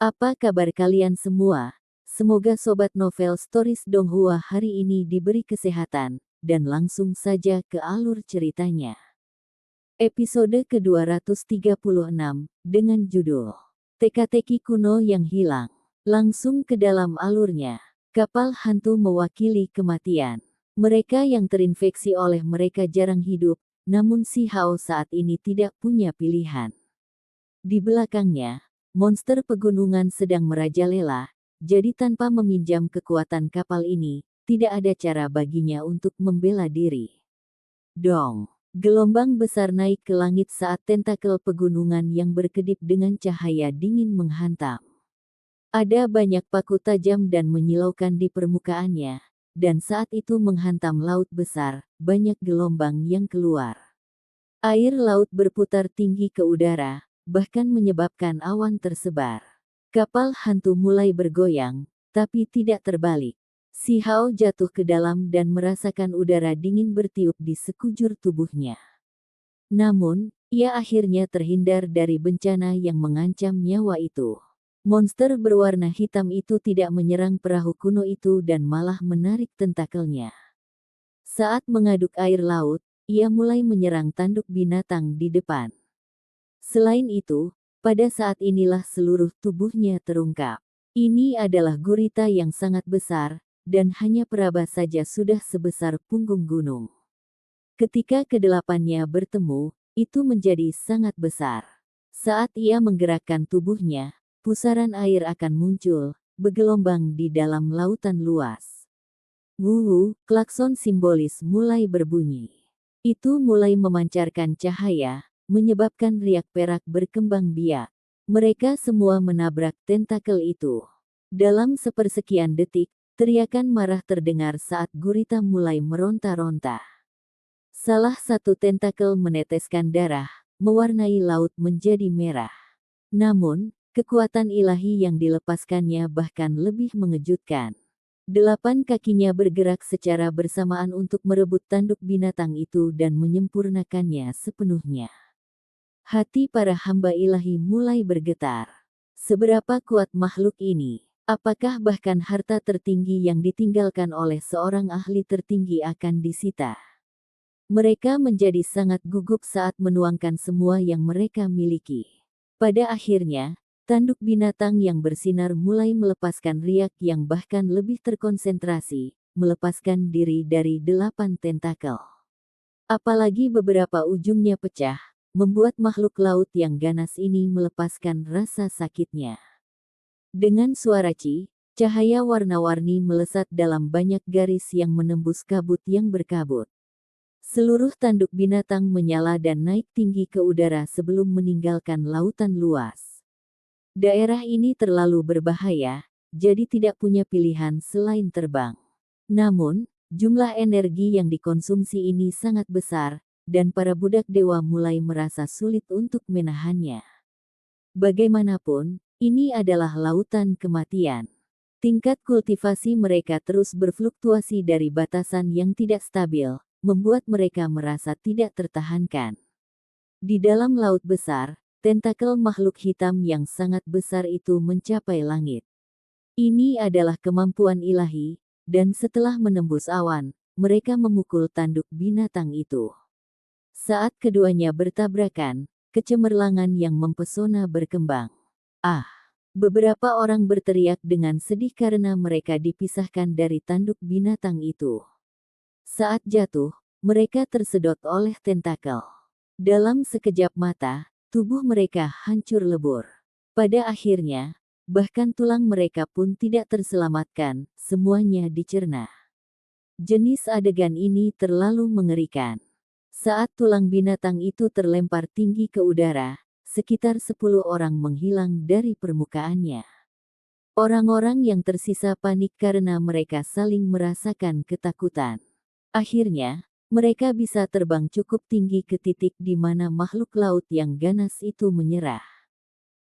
Apa kabar kalian semua? Semoga Sobat Novel Stories Donghua hari ini diberi kesehatan, dan langsung saja ke alur ceritanya. Episode ke-236, dengan judul Teka-teki kuno yang hilang. Langsung ke dalam alurnya. Kapal hantu mewakili kematian. Mereka yang terinfeksi oleh mereka jarang hidup, namun si Hao saat ini tidak punya pilihan. Di belakangnya, monster pegunungan sedang merajalela, jadi tanpa meminjam kekuatan kapal ini, tidak ada cara baginya untuk membela diri. Dong! Gelombang besar naik ke langit saat tentakel pegunungan yang berkedip dengan cahaya dingin menghantam. Ada banyak paku tajam dan menyilaukan di permukaannya, dan saat itu menghantam laut besar, banyak gelombang yang keluar. Air laut berputar tinggi ke udara, bahkan menyebabkan awan tersebar. Kapal hantu mulai bergoyang, tapi tidak terbalik. Si Hao jatuh ke dalam dan merasakan udara dingin bertiup di sekujur tubuhnya. Namun, ia akhirnya terhindar dari bencana yang mengancam nyawa itu. Monster berwarna hitam itu tidak menyerang perahu kuno itu dan malah menarik tentakelnya. Saat mengaduk air laut, ia mulai menyerang tanduk binatang di depan. Selain itu, pada saat inilah seluruh tubuhnya terungkap. Ini adalah gurita yang sangat besar, dan hanya peraba saja sudah sebesar punggung gunung. Ketika kedelapannya bertemu, itu menjadi sangat besar. Saat ia menggerakkan tubuhnya, pusaran air akan muncul, bergelombang di dalam lautan luas. Wuhu, klakson simbolis mulai berbunyi. Itu mulai memancarkan cahaya, menyebabkan riak perak berkembang biak. Mereka semua menabrak tentakel itu. Dalam sepersekian detik, teriakan marah terdengar saat gurita mulai meronta-ronta. Salah satu tentakel meneteskan darah, mewarnai laut menjadi merah. Namun, kekuatan ilahi yang dilepaskannya bahkan lebih mengejutkan. 8 kakinya bergerak secara bersamaan untuk merebut tanduk binatang itu dan menyempurnakannya sepenuhnya. Hati para hamba ilahi mulai bergetar. Seberapa kuat makhluk ini? Apakah bahkan harta tertinggi yang ditinggalkan oleh seorang ahli tertinggi akan disita? Mereka menjadi sangat gugup saat menuangkan semua yang mereka miliki. Pada akhirnya, tanduk binatang yang bersinar mulai melepaskan riak yang bahkan lebih terkonsentrasi, melepaskan diri dari 8 tentakel. Apalagi beberapa ujungnya pecah, membuat makhluk laut yang ganas ini melepaskan rasa sakitnya. Dengan suara cahaya warna-warni melesat dalam banyak garis yang menembus kabut yang berkabut. Seluruh tanduk binatang menyala dan naik tinggi ke udara sebelum meninggalkan lautan luas. Daerah ini terlalu berbahaya, jadi tidak punya pilihan selain terbang. Namun, jumlah energi yang dikonsumsi ini sangat besar, dan para budak dewa mulai merasa sulit untuk menahannya. Bagaimanapun, ini adalah lautan kematian. Tingkat kultivasi mereka terus berfluktuasi dari batasan yang tidak stabil, membuat mereka merasa tidak tertahankan. Di dalam laut besar, tentakel makhluk hitam yang sangat besar itu mencapai langit. Ini adalah kemampuan ilahi, dan setelah menembus awan, mereka memukul tanduk binatang itu. Saat keduanya bertabrakan, kecemerlangan yang mempesona berkembang. Ah! Beberapa orang berteriak dengan sedih karena mereka dipisahkan dari tanduk binatang itu. Saat jatuh, mereka tersedot oleh tentakel. Dalam sekejap mata, tubuh mereka hancur lebur. Pada akhirnya, bahkan tulang mereka pun tidak terselamatkan, semuanya dicerna. Jenis adegan ini terlalu mengerikan. Saat tulang binatang itu terlempar tinggi ke udara, sekitar 10 orang menghilang dari permukaannya. Orang-orang yang tersisa panik karena mereka saling merasakan ketakutan. Akhirnya, mereka bisa terbang cukup tinggi ke titik di mana makhluk laut yang ganas itu menyerah.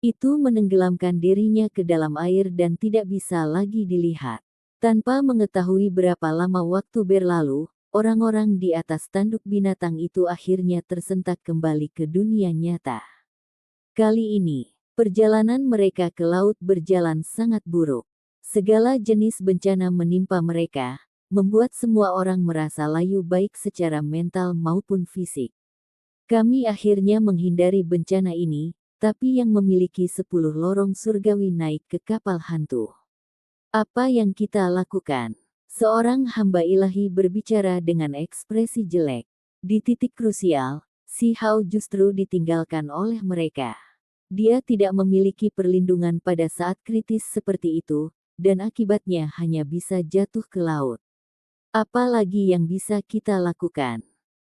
Itu menenggelamkan dirinya ke dalam air dan tidak bisa lagi dilihat. Tanpa mengetahui berapa lama waktu berlalu, orang-orang di atas tanduk binatang itu akhirnya tersentak kembali ke dunia nyata. Kali ini, Perjalanan mereka ke laut berjalan sangat buruk. Segala jenis bencana menimpa mereka, membuat semua orang merasa layu baik secara mental maupun fisik. Kami akhirnya menghindari bencana ini, tapi yang memiliki 10 lorong surgawi naik ke kapal hantu. Apa yang kita lakukan? Seorang hamba ilahi berbicara dengan ekspresi jelek. Di titik krusial, si Hao justru ditinggalkan oleh mereka. Dia tidak memiliki perlindungan pada saat kritis seperti itu, dan akibatnya hanya bisa jatuh ke laut. Apa lagi yang bisa kita lakukan?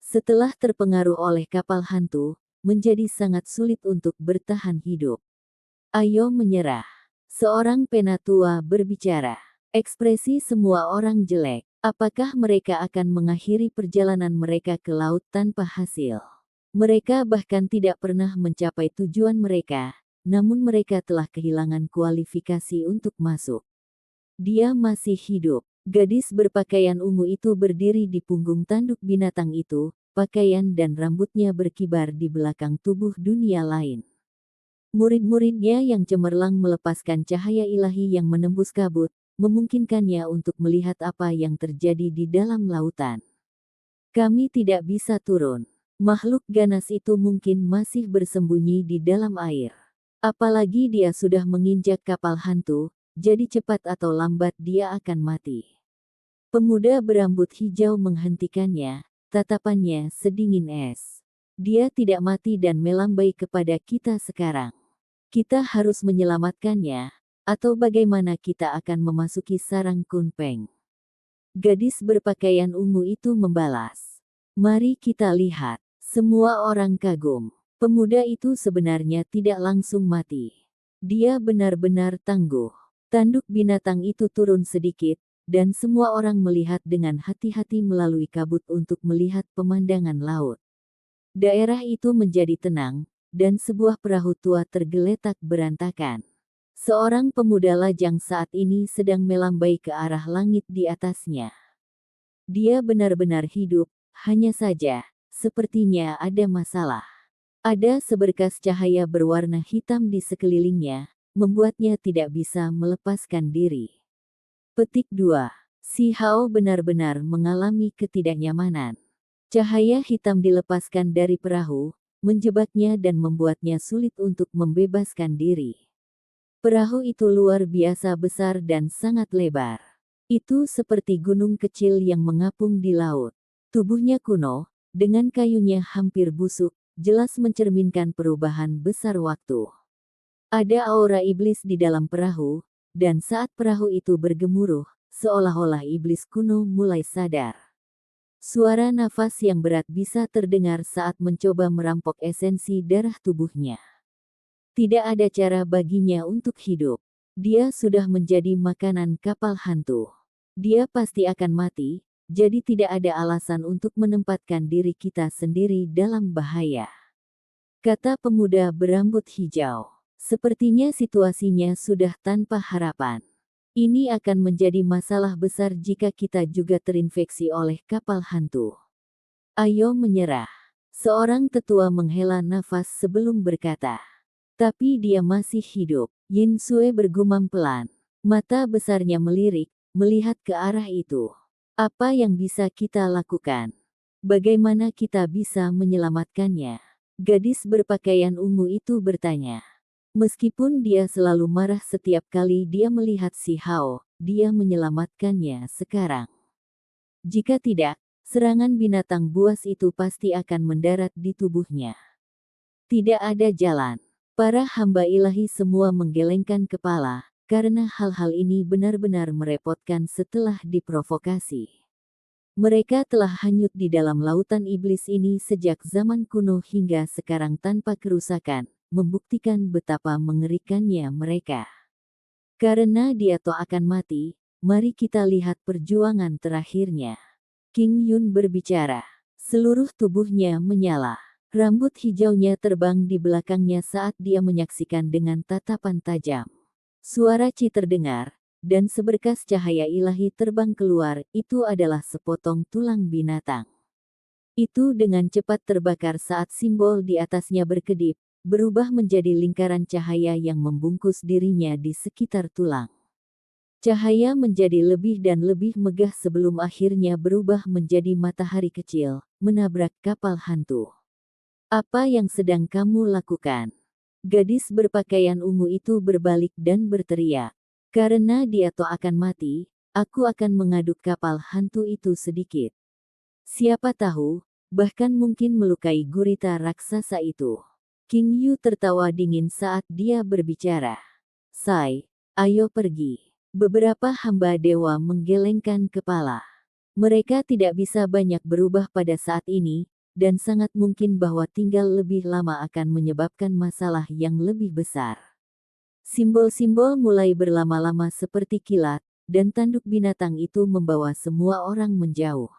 Setelah terpengaruh oleh kapal hantu, menjadi sangat sulit untuk bertahan hidup. Ayo menyerah. Seorang penatua berbicara. Ekspresi semua orang jelek. Apakah mereka akan mengakhiri perjalanan mereka ke laut tanpa hasil? Mereka bahkan tidak pernah mencapai tujuan mereka, namun mereka telah kehilangan kualifikasi untuk masuk. Dia masih hidup. Gadis berpakaian ungu itu berdiri di punggung tanduk binatang itu, pakaian dan rambutnya berkibar di belakang tubuh dunia lain. Murid-muridnya yang cemerlang melepaskan cahaya ilahi yang menembus kabut, memungkinkannya untuk melihat apa yang terjadi di dalam lautan. Kami tidak bisa turun. Makhluk ganas itu mungkin masih bersembunyi di dalam air. Apalagi dia sudah menginjak kapal hantu, jadi cepat atau lambat dia akan mati. Pemuda berambut hijau menghentikannya, tatapannya sedingin es. Dia tidak mati dan melambai kepada kita sekarang. Kita harus menyelamatkannya, atau bagaimana kita akan memasuki sarang Kunpeng. Gadis berpakaian ungu itu membalas. Mari kita lihat. Semua orang kagum. Pemuda itu sebenarnya tidak langsung mati. Dia benar-benar tangguh. Tanduk binatang itu turun sedikit, dan semua orang melihat dengan hati-hati melalui kabut untuk melihat pemandangan laut. Daerah itu menjadi tenang, dan sebuah perahu tua tergeletak berantakan. Seorang pemuda lajang saat ini sedang melambai ke arah langit di atasnya. Dia benar-benar hidup, hanya saja, sepertinya ada masalah. Ada seberkas cahaya berwarna hitam di sekelilingnya, membuatnya tidak bisa melepaskan diri. Petik 2. Si Hao benar-benar mengalami ketidaknyamanan. Cahaya hitam dilepaskan dari perahu, menjebaknya dan membuatnya sulit untuk membebaskan diri. Perahu itu luar biasa besar dan sangat lebar. Itu seperti gunung kecil yang mengapung di laut. Tubuhnya kuno, dengan kayunya hampir busuk, jelas mencerminkan perubahan besar waktu. Ada aura iblis di dalam perahu, dan saat perahu itu bergemuruh, seolah-olah iblis kuno mulai sadar. Suara nafas yang berat bisa terdengar saat mencoba merampok esensi darah tubuhnya. Tidak ada cara baginya untuk hidup. Dia sudah menjadi makanan kapal hantu. Dia pasti akan mati, jadi tidak ada alasan untuk menempatkan diri kita sendiri dalam bahaya. Kata pemuda berambut hijau. Sepertinya situasinya sudah tanpa harapan. Ini akan menjadi masalah besar jika kita juga terinfeksi oleh kapal hantu. Ayo menyerah. Seorang tetua menghela nafas sebelum berkata. Tapi dia masih hidup. Yin Sue bergumam pelan. Mata besarnya melirik, melihat ke arah itu. Apa yang bisa kita lakukan? Bagaimana kita bisa menyelamatkannya? Gadis berpakaian ungu itu bertanya. Meskipun dia selalu marah setiap kali dia melihat si Hao, dia menyelamatkannya sekarang. Jika tidak, serangan binatang buas itu pasti akan mendarat di tubuhnya. Tidak ada jalan. Para hamba ilahi semua menggelengkan kepala, karena hal-hal ini benar-benar merepotkan setelah diprovokasi. Mereka telah hanyut di dalam lautan iblis ini sejak zaman kuno hingga sekarang tanpa kerusakan, membuktikan betapa mengerikannya mereka. Karena dia toh akan mati, mari kita lihat perjuangan terakhirnya. King Yun berbicara. Seluruh tubuhnya menyala. Rambut hijaunya terbang di belakangnya saat dia menyaksikan dengan tatapan tajam. Suara Ci terdengar, dan seberkas cahaya ilahi terbang keluar, itu adalah sepotong tulang binatang. Itu dengan cepat terbakar saat simbol di atasnya berkedip, berubah menjadi lingkaran cahaya yang membungkus dirinya di sekitar tulang. Cahaya menjadi lebih dan lebih megah sebelum akhirnya berubah menjadi matahari kecil, menabrak kapal hantu. Apa yang sedang kamu lakukan? Gadis berpakaian ungu itu berbalik dan berteriak. Karena dia toh akan mati, aku akan mengaduk kapal hantu itu sedikit. Siapa tahu, bahkan mungkin melukai gurita raksasa itu. King Yu tertawa dingin saat dia berbicara. Sai, ayo pergi. Beberapa hamba dewa menggelengkan kepala. Mereka tidak bisa banyak berubah pada saat ini, dan sangat mungkin bahwa tinggal lebih lama akan menyebabkan masalah yang lebih besar. Simbol-simbol mulai berlama-lama seperti kilat, dan tanduk binatang itu membawa semua orang menjauh.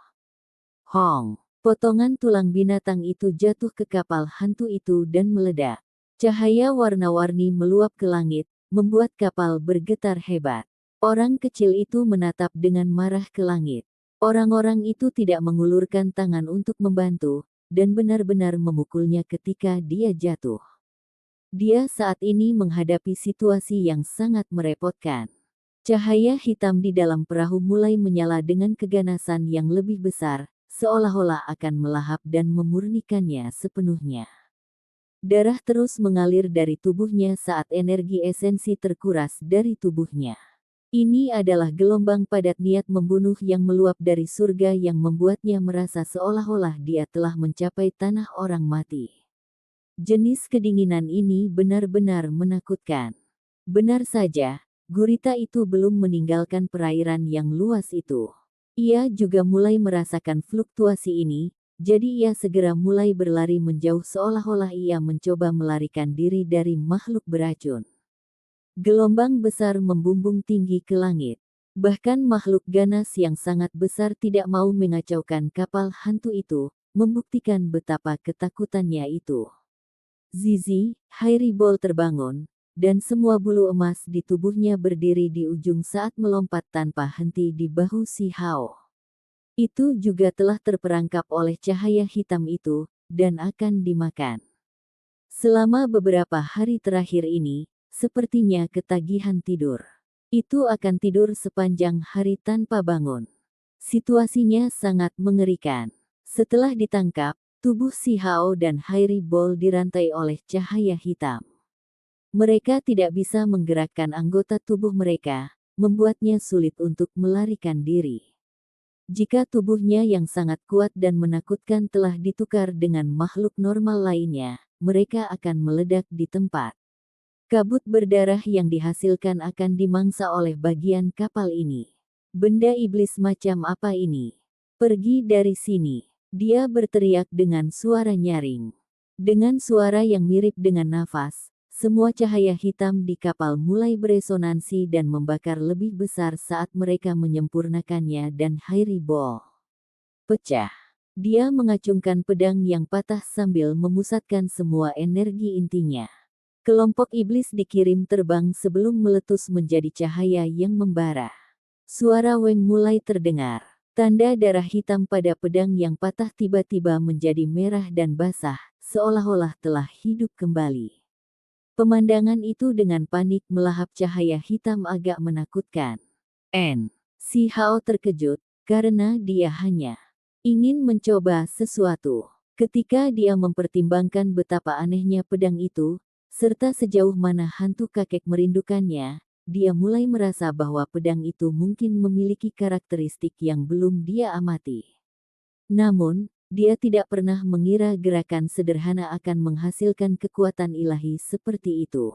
Hong! Potongan tulang binatang itu jatuh ke kapal hantu itu dan meledak. Cahaya warna-warni meluap ke langit, membuat kapal bergetar hebat. Orang kecil itu menatap dengan marah ke langit. Orang-orang itu tidak mengulurkan tangan untuk membantu, dan benar-benar memukulnya ketika dia jatuh. Dia saat ini menghadapi situasi yang sangat merepotkan. Cahaya hitam di dalam perahu mulai menyala dengan keganasan yang lebih besar, seolah-olah akan melahap dan memurnikannya sepenuhnya. Darah terus mengalir dari tubuhnya saat energi esensi terkuras dari tubuhnya. Ini adalah gelombang padat niat membunuh yang meluap dari surga yang membuatnya merasa seolah-olah dia telah mencapai tanah orang mati. Jenis kedinginan ini benar-benar menakutkan. Benar saja, gurita itu belum meninggalkan perairan yang luas itu. Ia juga mulai merasakan fluktuasi ini, jadi ia segera mulai berlari menjauh seolah-olah ia mencoba melarikan diri dari makhluk beracun. Gelombang besar membumbung tinggi ke langit. Bahkan makhluk ganas yang sangat besar tidak mau mengacaukan kapal hantu itu, membuktikan betapa ketakutannya itu. Zizi, Hairibol terbangun, dan semua bulu emas di tubuhnya berdiri di ujung saat melompat tanpa henti di bahu si Hao. Itu juga telah terperangkap oleh cahaya hitam itu, dan akan dimakan. Selama beberapa hari terakhir ini, sepertinya ketagihan tidur. Itu akan tidur sepanjang hari tanpa bangun. Situasinya sangat mengerikan. Setelah ditangkap, tubuh si Hao dan Hairibol dirantai oleh cahaya hitam. Mereka tidak bisa menggerakkan anggota tubuh mereka, membuatnya sulit untuk melarikan diri. Jika tubuhnya yang sangat kuat dan menakutkan telah ditukar dengan makhluk normal lainnya, mereka akan meledak di tempat. Kabut berdarah yang dihasilkan akan dimangsa oleh bagian kapal ini. Benda iblis macam apa ini? Pergi dari sini. Dia berteriak dengan suara nyaring. Dengan suara yang mirip dengan nafas, semua cahaya hitam di kapal mulai beresonansi dan membakar lebih besar saat mereka menyempurnakannya dan Hairibol pecah. Dia mengacungkan pedang yang patah sambil memusatkan semua energi intinya. Kelompok iblis dikirim terbang sebelum meletus menjadi cahaya yang membara. Suara Weng mulai terdengar. Tanda darah hitam pada pedang yang patah tiba-tiba menjadi merah dan basah, seolah-olah telah hidup kembali. Pemandangan itu dengan panik melahap cahaya hitam agak menakutkan. Si Hao terkejut, karena dia hanya ingin mencoba sesuatu. Ketika dia mempertimbangkan betapa anehnya pedang itu, serta sejauh mana hantu kakek merindukannya, dia mulai merasa bahwa pedang itu mungkin memiliki karakteristik yang belum dia amati. Namun, dia tidak pernah mengira gerakan sederhana akan menghasilkan kekuatan ilahi seperti itu.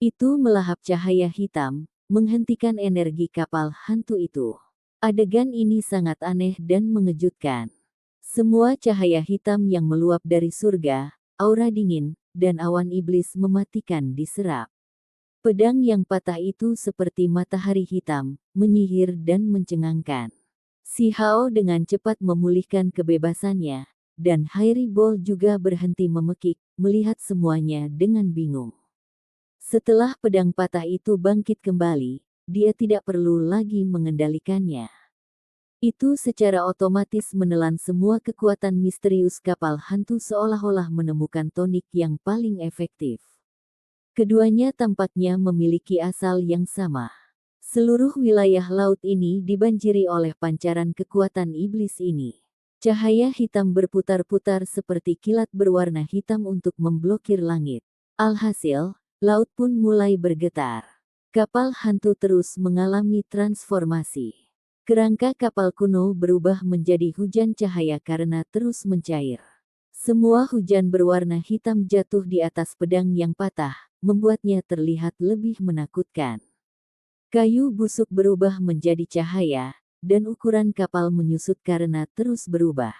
Itu melahap cahaya hitam, menghentikan energi kapal hantu itu. Adegan ini sangat aneh dan mengejutkan. Semua cahaya hitam yang meluap dari surga, aura dingin, dan awan iblis mematikan diserap. Pedang yang patah itu seperti matahari hitam, menyihir dan mencengangkan. Si Hao dengan cepat memulihkan kebebasannya, dan Hairibol juga berhenti memekik, melihat semuanya dengan bingung. Setelah pedang patah itu bangkit kembali, dia tidak perlu lagi mengendalikannya. Itu secara otomatis menelan semua kekuatan misterius kapal hantu seolah-olah menemukan tonik yang paling efektif. Keduanya tampaknya memiliki asal yang sama. Seluruh wilayah laut ini dibanjiri oleh pancaran kekuatan iblis ini. Cahaya hitam berputar-putar seperti kilat berwarna hitam untuk memblokir langit. Alhasil, laut pun mulai bergetar. Kapal hantu terus mengalami transformasi. Kerangka kapal kuno berubah menjadi hujan cahaya karena terus mencair. Semua hujan berwarna hitam jatuh di atas pedang yang patah, membuatnya terlihat lebih menakutkan. Kayu busuk berubah menjadi cahaya, dan ukuran kapal menyusut karena terus berubah.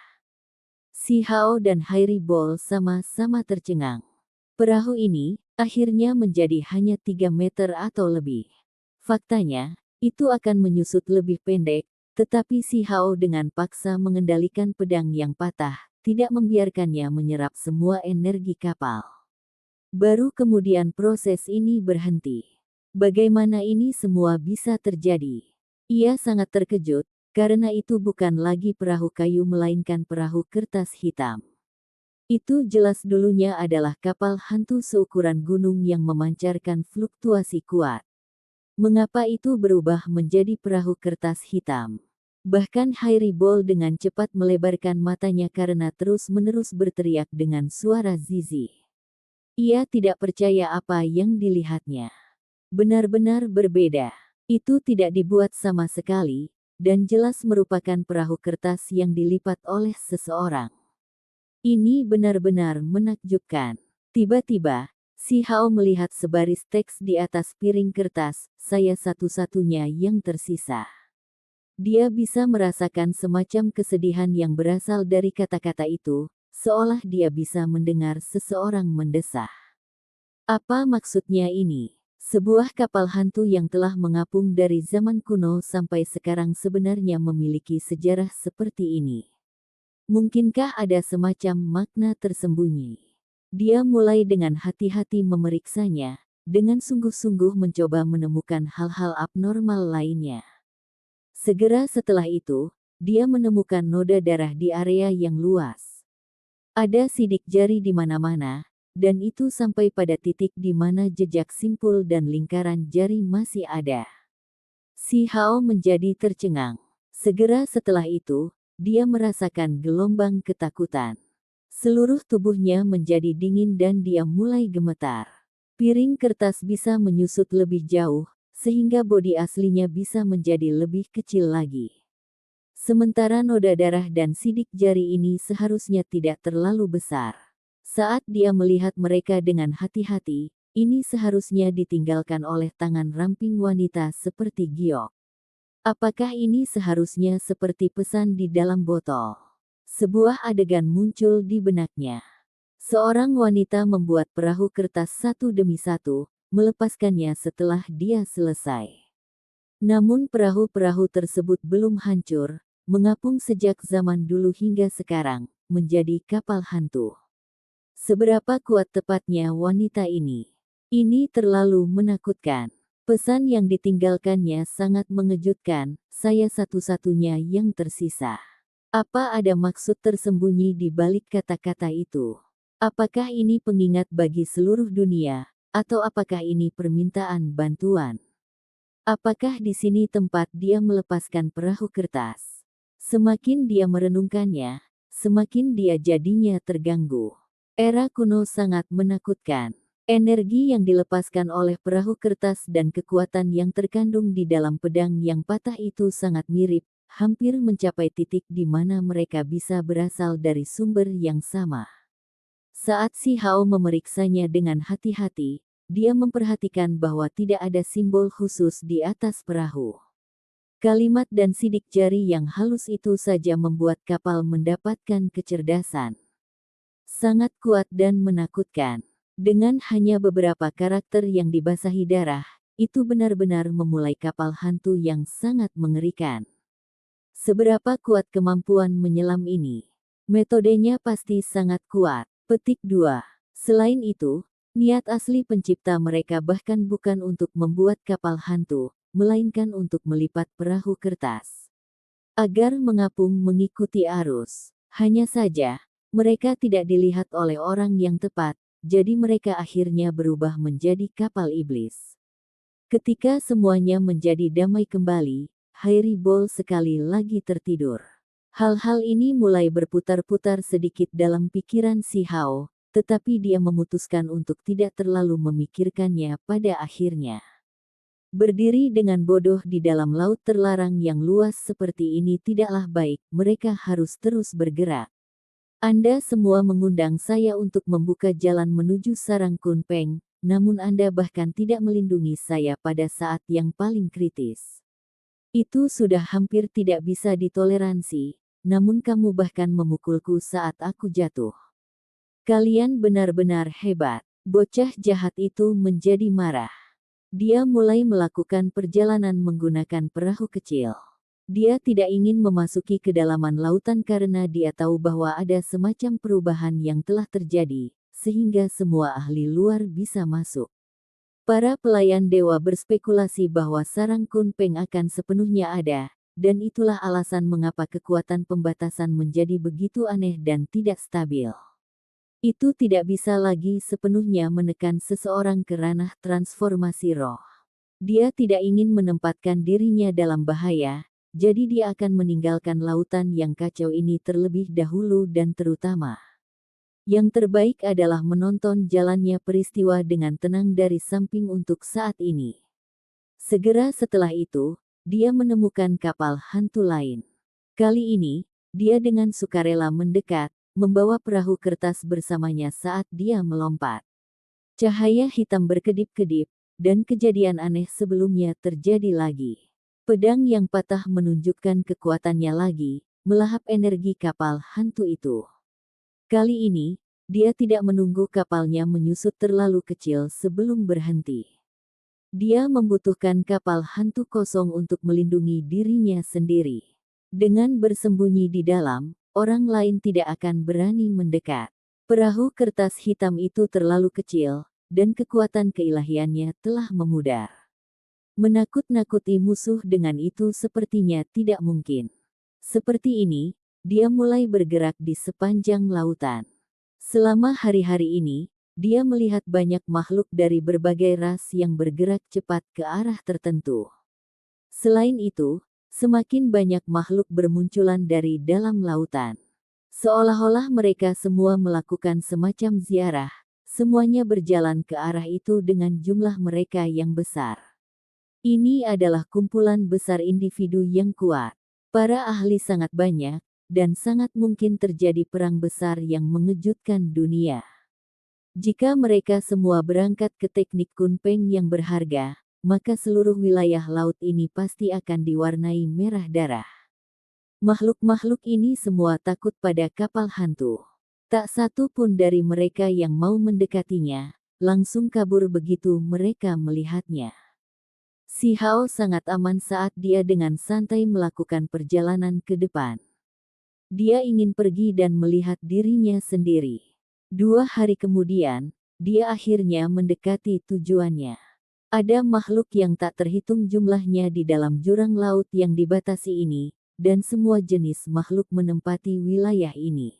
Si Hao dan Hairi Ball sama-sama tercengang. Perahu ini akhirnya menjadi hanya 3 meter atau lebih. Faktanya, itu akan menyusut lebih pendek, tetapi si Hao dengan paksa mengendalikan pedang yang patah, tidak membiarkannya menyerap semua energi kapal. Baru kemudian proses ini berhenti. Bagaimana ini semua bisa terjadi? Ia sangat terkejut, karena itu bukan lagi perahu kayu melainkan perahu kertas hitam. Itu jelas dulunya adalah kapal hantu seukuran gunung yang memancarkan fluktuasi kuat. Mengapa itu berubah menjadi perahu kertas hitam? Bahkan Hairi Ball dengan cepat melebarkan matanya karena terus-menerus berteriak dengan suara zizi. Ia tidak percaya apa yang dilihatnya. Benar-benar berbeda. Itu tidak dibuat sama sekali, dan jelas merupakan perahu kertas yang dilipat oleh seseorang. Ini benar-benar menakjubkan. Tiba-tiba, si Hao melihat sebaris teks di atas piring kertas, "Saya satu-satunya yang tersisa." Dia bisa merasakan semacam kesedihan yang berasal dari kata-kata itu, seolah dia bisa mendengar seseorang mendesah. Apa maksudnya ini? Sebuah kapal hantu yang telah mengapung dari zaman kuno sampai sekarang sebenarnya memiliki sejarah seperti ini. Mungkinkah ada semacam makna tersembunyi? Dia mulai dengan hati-hati memeriksanya, dengan sungguh-sungguh mencoba menemukan hal-hal abnormal lainnya. Segera setelah itu, dia menemukan noda darah di area yang luas. Ada sidik jari di mana-mana, dan itu sampai pada titik di mana jejak simpul dan lingkaran jari masih ada. Si Hao menjadi tercengang. Segera setelah itu, dia merasakan gelombang ketakutan. Seluruh tubuhnya menjadi dingin dan dia mulai gemetar. Piring kertas bisa menyusut lebih jauh, sehingga bodi aslinya bisa menjadi lebih kecil lagi. Sementara noda darah dan sidik jari ini seharusnya tidak terlalu besar. Saat dia melihat mereka dengan hati-hati, ini seharusnya ditinggalkan oleh tangan ramping wanita seperti giok. Apakah ini seharusnya seperti pesan di dalam botol? Sebuah adegan muncul di benaknya. Seorang wanita membuat perahu kertas satu demi satu, melepaskannya setelah dia selesai. Namun perahu-perahu tersebut belum hancur, mengapung sejak zaman dulu hingga sekarang, menjadi kapal hantu. Seberapa kuat tepatnya wanita ini? Ini terlalu menakutkan. Pesan yang ditinggalkannya sangat mengejutkan, "Saya satu-satunya yang tersisa." Apa ada maksud tersembunyi di balik kata-kata itu? Apakah ini pengingat bagi seluruh dunia, atau apakah ini permintaan bantuan? Apakah di sini tempat dia melepaskan perahu kertas? Semakin dia merenungkannya, semakin dia jadinya terganggu. Era kuno sangat menakutkan. Energi yang dilepaskan oleh perahu kertas dan kekuatan yang terkandung di dalam pedang yang patah itu sangat mirip, hampir mencapai titik di mana mereka bisa berasal dari sumber yang sama. Saat si Hao memeriksanya dengan hati-hati, dia memperhatikan bahwa tidak ada simbol khusus di atas perahu. Kalimat dan sidik jari yang halus itu saja membuat kapal mendapatkan kecerdasan. Sangat kuat dan menakutkan. Dengan hanya beberapa karakter yang dibasahi darah, itu benar-benar memulai kapal hantu yang sangat mengerikan. Seberapa kuat kemampuan menyelam ini? Metodenya pasti sangat kuat. Petik 2. Selain itu, niat asli pencipta mereka bahkan bukan untuk membuat kapal hantu, melainkan untuk melipat perahu kertas. agar mengapung mengikuti arus. Hanya saja, mereka tidak dilihat oleh orang yang tepat, jadi mereka akhirnya berubah menjadi kapal iblis. Ketika semuanya menjadi damai kembali, Hairibol sekali lagi tertidur. Hal-hal ini mulai berputar-putar sedikit dalam pikiran si Hao, tetapi dia memutuskan untuk tidak terlalu memikirkannya pada akhirnya. Berdiri dengan bodoh di dalam laut terlarang yang luas seperti ini tidaklah baik, mereka harus terus bergerak. Anda semua mengundang saya untuk membuka jalan menuju sarang Kunpeng, namun Anda bahkan tidak melindungi saya pada saat yang paling kritis. Itu sudah hampir tidak bisa ditoleransi, namun kamu bahkan memukulku saat aku jatuh. Kalian benar-benar hebat. Bocah jahat itu menjadi marah. Dia mulai melakukan perjalanan menggunakan perahu kecil. Dia tidak ingin memasuki kedalaman lautan karena dia tahu bahwa ada semacam perubahan yang telah terjadi, sehingga semua ahli luar bisa masuk. Para pelayan dewa berspekulasi bahwa sarang Kunpeng akan sepenuhnya ada, dan itulah alasan mengapa kekuatan pembatasan menjadi begitu aneh dan tidak stabil. Itu tidak bisa lagi sepenuhnya menekan seseorang ke ranah transformasi roh. Dia tidak ingin menempatkan dirinya dalam bahaya, jadi dia akan meninggalkan lautan yang kacau ini terlebih dahulu dan terutama. Yang terbaik adalah menonton jalannya peristiwa dengan tenang dari samping untuk saat ini. Segera setelah itu, dia menemukan kapal hantu lain. Kali ini, dia dengan sukarela mendekat, membawa perahu kertas bersamanya saat dia melompat. Cahaya hitam berkedip-kedip, dan kejadian aneh sebelumnya terjadi lagi. Pedang yang patah menunjukkan kekuatannya lagi, melahap energi kapal hantu itu. Kali ini, dia tidak menunggu kapalnya menyusut terlalu kecil sebelum berhenti. Dia membutuhkan kapal hantu kosong untuk melindungi dirinya sendiri. Dengan bersembunyi di dalam, orang lain tidak akan berani mendekat. Perahu kertas hitam itu terlalu kecil, dan kekuatan keilahiannya telah memudar. Menakut-nakuti musuh dengan itu sepertinya tidak mungkin. Seperti ini, dia mulai bergerak di sepanjang lautan. Selama hari-hari ini, dia melihat banyak makhluk dari berbagai ras yang bergerak cepat ke arah tertentu. Selain itu, semakin banyak makhluk bermunculan dari dalam lautan. Seolah-olah mereka semua melakukan semacam ziarah, semuanya berjalan ke arah itu dengan jumlah mereka yang besar. Ini adalah kumpulan besar individu yang kuat. Para ahli sangat banyak, dan sangat mungkin terjadi perang besar yang mengejutkan dunia. Jika mereka semua berangkat ke teknik Kunpeng yang berharga, maka seluruh wilayah laut ini pasti akan diwarnai merah darah. Makhluk-makhluk ini semua takut pada kapal hantu. Tak satu pun dari mereka yang mau mendekatinya, langsung kabur begitu mereka melihatnya. Si Hao sangat aman saat dia dengan santai melakukan perjalanan ke depan. Dia ingin pergi dan melihat dirinya sendiri. 2 hari kemudian, dia akhirnya mendekati tujuannya. Ada makhluk yang tak terhitung jumlahnya di dalam jurang laut yang dibatasi ini, dan semua jenis makhluk menempati wilayah ini.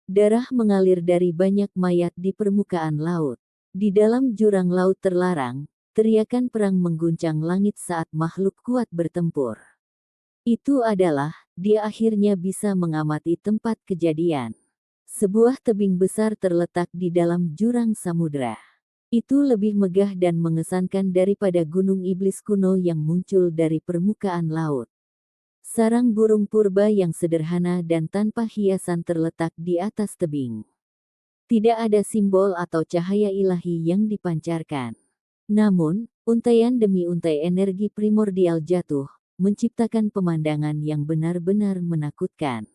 Darah mengalir dari banyak mayat di permukaan laut. Di dalam jurang laut terlarang, teriakan perang mengguncang langit saat makhluk kuat bertempur. Itu adalah, dia akhirnya bisa mengamati tempat kejadian. Sebuah tebing besar terletak di dalam jurang samudera. Itu lebih megah dan mengesankan daripada gunung iblis kuno yang muncul dari permukaan laut. Sarang burung purba yang sederhana dan tanpa hiasan terletak di atas tebing. Tidak ada simbol atau cahaya ilahi yang dipancarkan. Namun, untaian demi untai energi primordial jatuh, menciptakan pemandangan yang benar-benar menakutkan.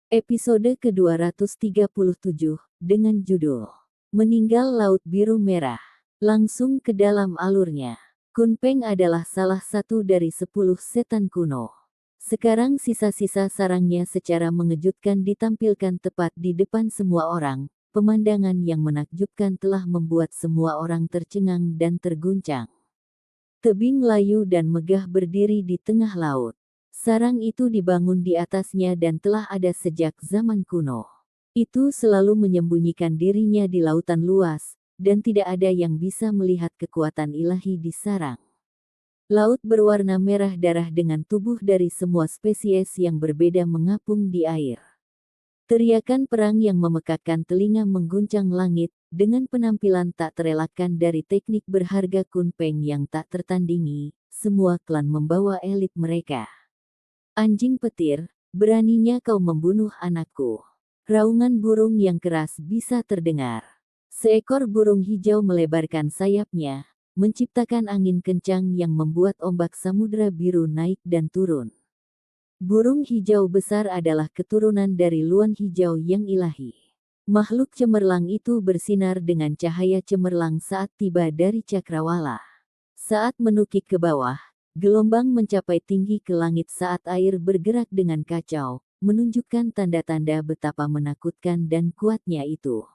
Episode ke-237, dengan judul Meninggal Laut Biru Merah. Langsung ke dalam alurnya. Kunpeng adalah salah satu dari 10 setan kuno. Sekarang sisa-sisa sarangnya secara mengejutkan ditampilkan tepat di depan semua orang. Pemandangan yang menakjubkan telah membuat semua orang tercengang dan terguncang. Tebing layu dan megah berdiri di tengah laut. Sarang itu dibangun di atasnya dan telah ada sejak zaman kuno. Itu selalu menyembunyikan dirinya di lautan luas, dan tidak ada yang bisa melihat kekuatan ilahi di sarang. Laut berwarna merah darah dengan tubuh dari semua spesies yang berbeda mengapung di air. Teriakan perang yang memekakkan telinga mengguncang langit, dengan penampilan tak terelakkan dari teknik berharga Kunpeng yang tak tertandingi, semua klan membawa elit mereka. Anjing petir, beraninya kau membunuh anakku. Raungan burung yang keras bisa terdengar. Seekor burung hijau melebarkan sayapnya, menciptakan angin kencang yang membuat ombak samudera biru naik dan turun. Burung hijau besar adalah keturunan dari luan hijau yang ilahi. Makhluk cemerlang itu bersinar dengan cahaya cemerlang saat tiba dari cakrawala. Saat menukik ke bawah, gelombang mencapai tinggi ke langit saat air bergerak dengan kacau, menunjukkan tanda-tanda betapa menakutkan dan kuatnya itu.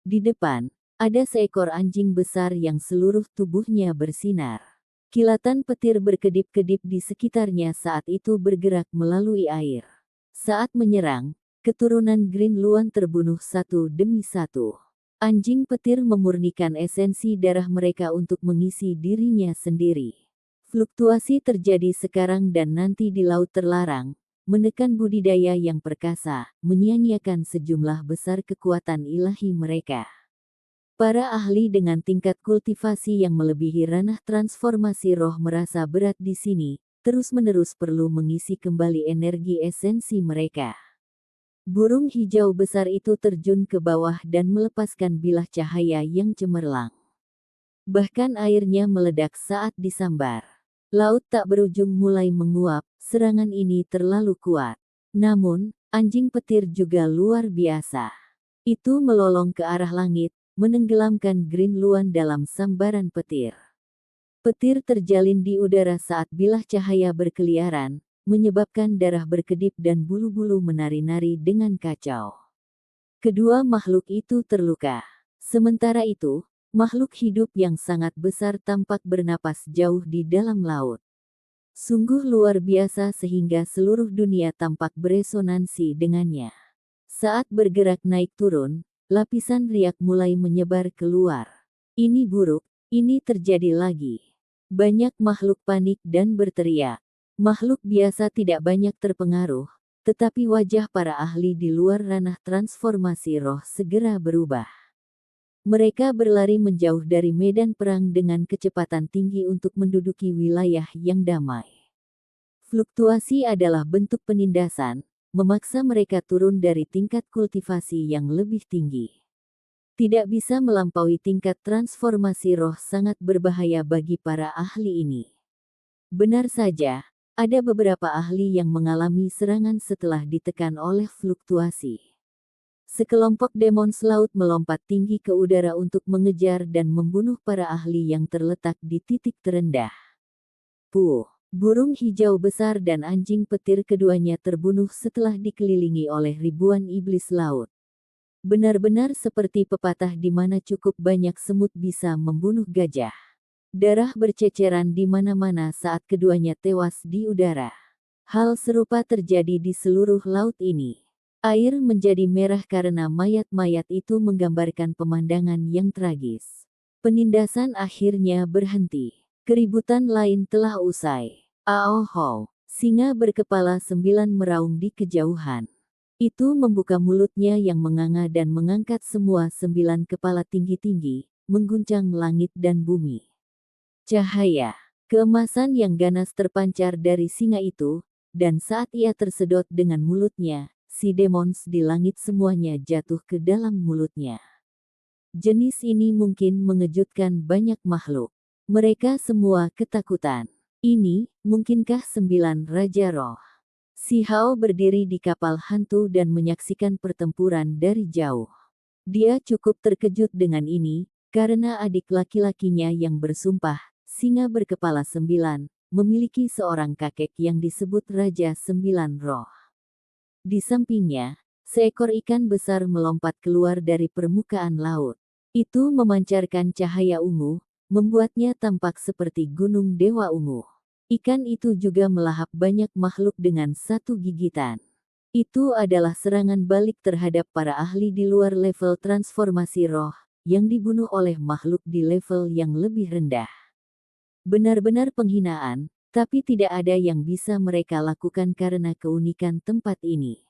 Di depan, ada seekor anjing besar yang seluruh tubuhnya bersinar. Kilatan petir berkedip-kedip di sekitarnya saat itu bergerak melalui air. Saat menyerang, keturunan Green Luan terbunuh satu demi satu. Anjing petir memurnikan esensi darah mereka untuk mengisi dirinya sendiri. Fluktuasi terjadi sekarang dan nanti di laut terlarang, menekan budidaya yang perkasa, menyia-nyiakan sejumlah besar kekuatan ilahi mereka. Para ahli dengan tingkat kultivasi yang melebihi ranah transformasi roh merasa berat di sini, terus-menerus perlu mengisi kembali energi esensi mereka. Burung hijau besar itu terjun ke bawah dan melepaskan bilah cahaya yang cemerlang. Bahkan airnya meledak saat disambar. Laut tak berujung mulai menguap, serangan ini terlalu kuat. Namun, anjing petir juga luar biasa. Itu melolong ke arah langit, menenggelamkan Green Luan dalam sambaran petir. Petir terjalin di udara saat bilah cahaya berkeliaran, menyebabkan darah berkedip dan bulu-bulu menari-nari dengan kacau. Kedua makhluk itu terluka. Sementara itu, makhluk hidup yang sangat besar tampak bernapas jauh di dalam laut. Sungguh luar biasa sehingga seluruh dunia tampak beresonansi dengannya. Saat bergerak naik turun, lapisan riak mulai menyebar keluar. Ini buruk, ini terjadi lagi. Banyak makhluk panik dan berteriak. Makhluk biasa tidak banyak terpengaruh, tetapi wajah para ahli di luar ranah transformasi roh segera berubah. Mereka berlari menjauh dari medan perang dengan kecepatan tinggi untuk menduduki wilayah yang damai. Fluktuasi adalah bentuk penindasan, memaksa mereka turun dari tingkat kultivasi yang lebih tinggi. Tidak bisa melampaui tingkat transformasi roh sangat berbahaya bagi para ahli ini. Benar saja, ada beberapa ahli yang mengalami serangan setelah ditekan oleh fluktuasi. Sekelompok demons laut melompat tinggi ke udara untuk mengejar dan membunuh para ahli yang terletak di titik terendah. Burung hijau besar dan anjing petir keduanya terbunuh setelah dikelilingi oleh ribuan iblis laut. Benar-benar seperti pepatah di mana cukup banyak semut bisa membunuh gajah. Darah berceceran di mana-mana saat keduanya tewas di udara. Hal serupa terjadi di seluruh laut ini. Air menjadi merah karena mayat-mayat itu menggambarkan pemandangan yang tragis. Penindasan akhirnya berhenti. Keributan lain telah usai. Aohou, singa berkepala 9 meraung di kejauhan. Itu membuka mulutnya yang menganga dan mengangkat semua 9 kepala tinggi-tinggi, mengguncang langit dan bumi. Cahaya, keemasan yang ganas terpancar dari singa itu, dan saat ia tersedot dengan mulutnya, si demons di langit semuanya jatuh ke dalam mulutnya. Jenis ini mungkin mengejutkan banyak makhluk. Mereka semua ketakutan. Ini, mungkinkah 9 Raja Roh? Si Hao berdiri di kapal hantu dan menyaksikan pertempuran dari jauh. Dia cukup terkejut dengan ini, karena adik laki-lakinya yang bersumpah, singa berkepala 9, memiliki seorang kakek yang disebut Raja 9 Roh. Di sampingnya, seekor ikan besar melompat keluar dari permukaan laut. Itu memancarkan cahaya ungu, membuatnya tampak seperti gunung dewa ungu. Ikan itu juga melahap banyak makhluk dengan satu gigitan. Itu adalah serangan balik terhadap para ahli di luar level transformasi roh, yang dibunuh oleh makhluk di level yang lebih rendah. Benar-benar penghinaan, tapi tidak ada yang bisa mereka lakukan karena keunikan tempat ini.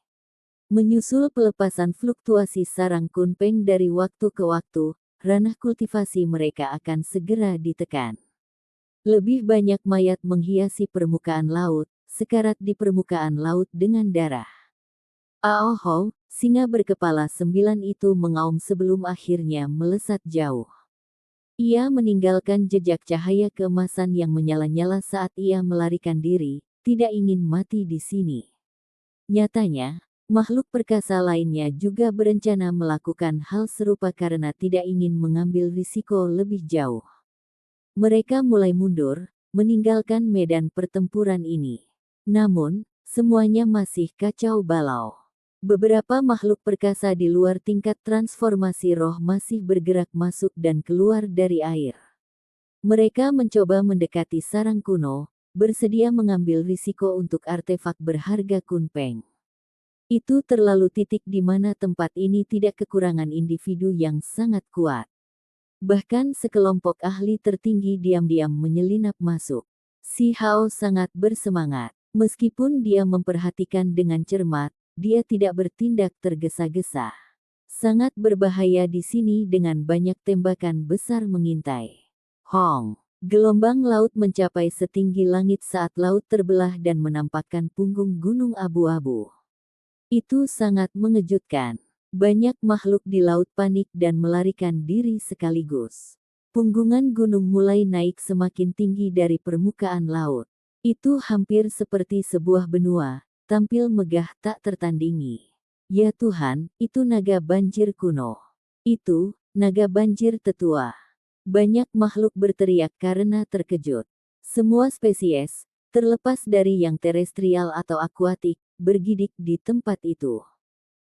Menyusul pelepasan fluktuasi sarang kunpeng dari waktu ke waktu, ranah kultivasi mereka akan segera ditekan. Lebih banyak mayat menghiasi permukaan laut, sekarat di permukaan laut dengan darah. Aohou, singa berkepala 9 itu mengaum sebelum akhirnya melesat jauh. Ia meninggalkan jejak cahaya keemasan yang menyala-nyala saat ia melarikan diri, tidak ingin mati di sini. Nyatanya, makhluk perkasa lainnya juga berencana melakukan hal serupa karena tidak ingin mengambil risiko lebih jauh. Mereka mulai mundur, meninggalkan medan pertempuran ini. Namun, semuanya masih kacau balau. Beberapa makhluk perkasa di luar tingkat transformasi roh masih bergerak masuk dan keluar dari air. Mereka mencoba mendekati sarang kuno, bersedia mengambil risiko untuk artefak berharga kunpeng. Itu terlalu titik di mana tempat ini tidak kekurangan individu yang sangat kuat. Bahkan sekelompok ahli tertinggi diam-diam menyelinap masuk. Si Hao sangat bersemangat. Meskipun dia memperhatikan dengan cermat, dia tidak bertindak tergesa-gesa. Sangat berbahaya di sini dengan banyak tembakan besar mengintai. Hong! Gelombang laut mencapai setinggi langit saat laut terbelah dan menampakkan punggung gunung abu-abu. Itu sangat mengejutkan. Banyak makhluk di laut panik dan melarikan diri sekaligus. Punggungan gunung mulai naik semakin tinggi dari permukaan laut. Itu hampir seperti sebuah benua, tampil megah tak tertandingi. Ya Tuhan, itu naga banjir kuno. Itu, naga banjir tetua. Banyak makhluk berteriak karena terkejut. Semua spesies, terlepas dari yang terestrial atau akuatik, bergidik di tempat itu.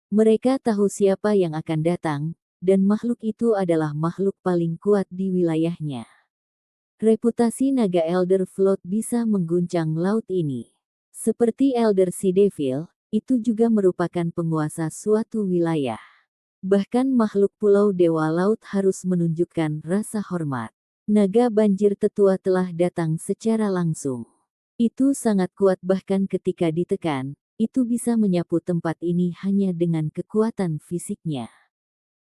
Mereka tahu siapa yang akan datang, dan makhluk itu adalah makhluk paling kuat di wilayahnya. Reputasi naga Elder Float bisa mengguncang laut ini. Seperti Elder Sea Devil, itu juga merupakan penguasa suatu wilayah. Bahkan makhluk pulau Dewa Laut harus menunjukkan rasa hormat. Naga banjir tetua telah datang secara langsung. Itu sangat kuat bahkan ketika ditekan, itu bisa menyapu tempat ini hanya dengan kekuatan fisiknya.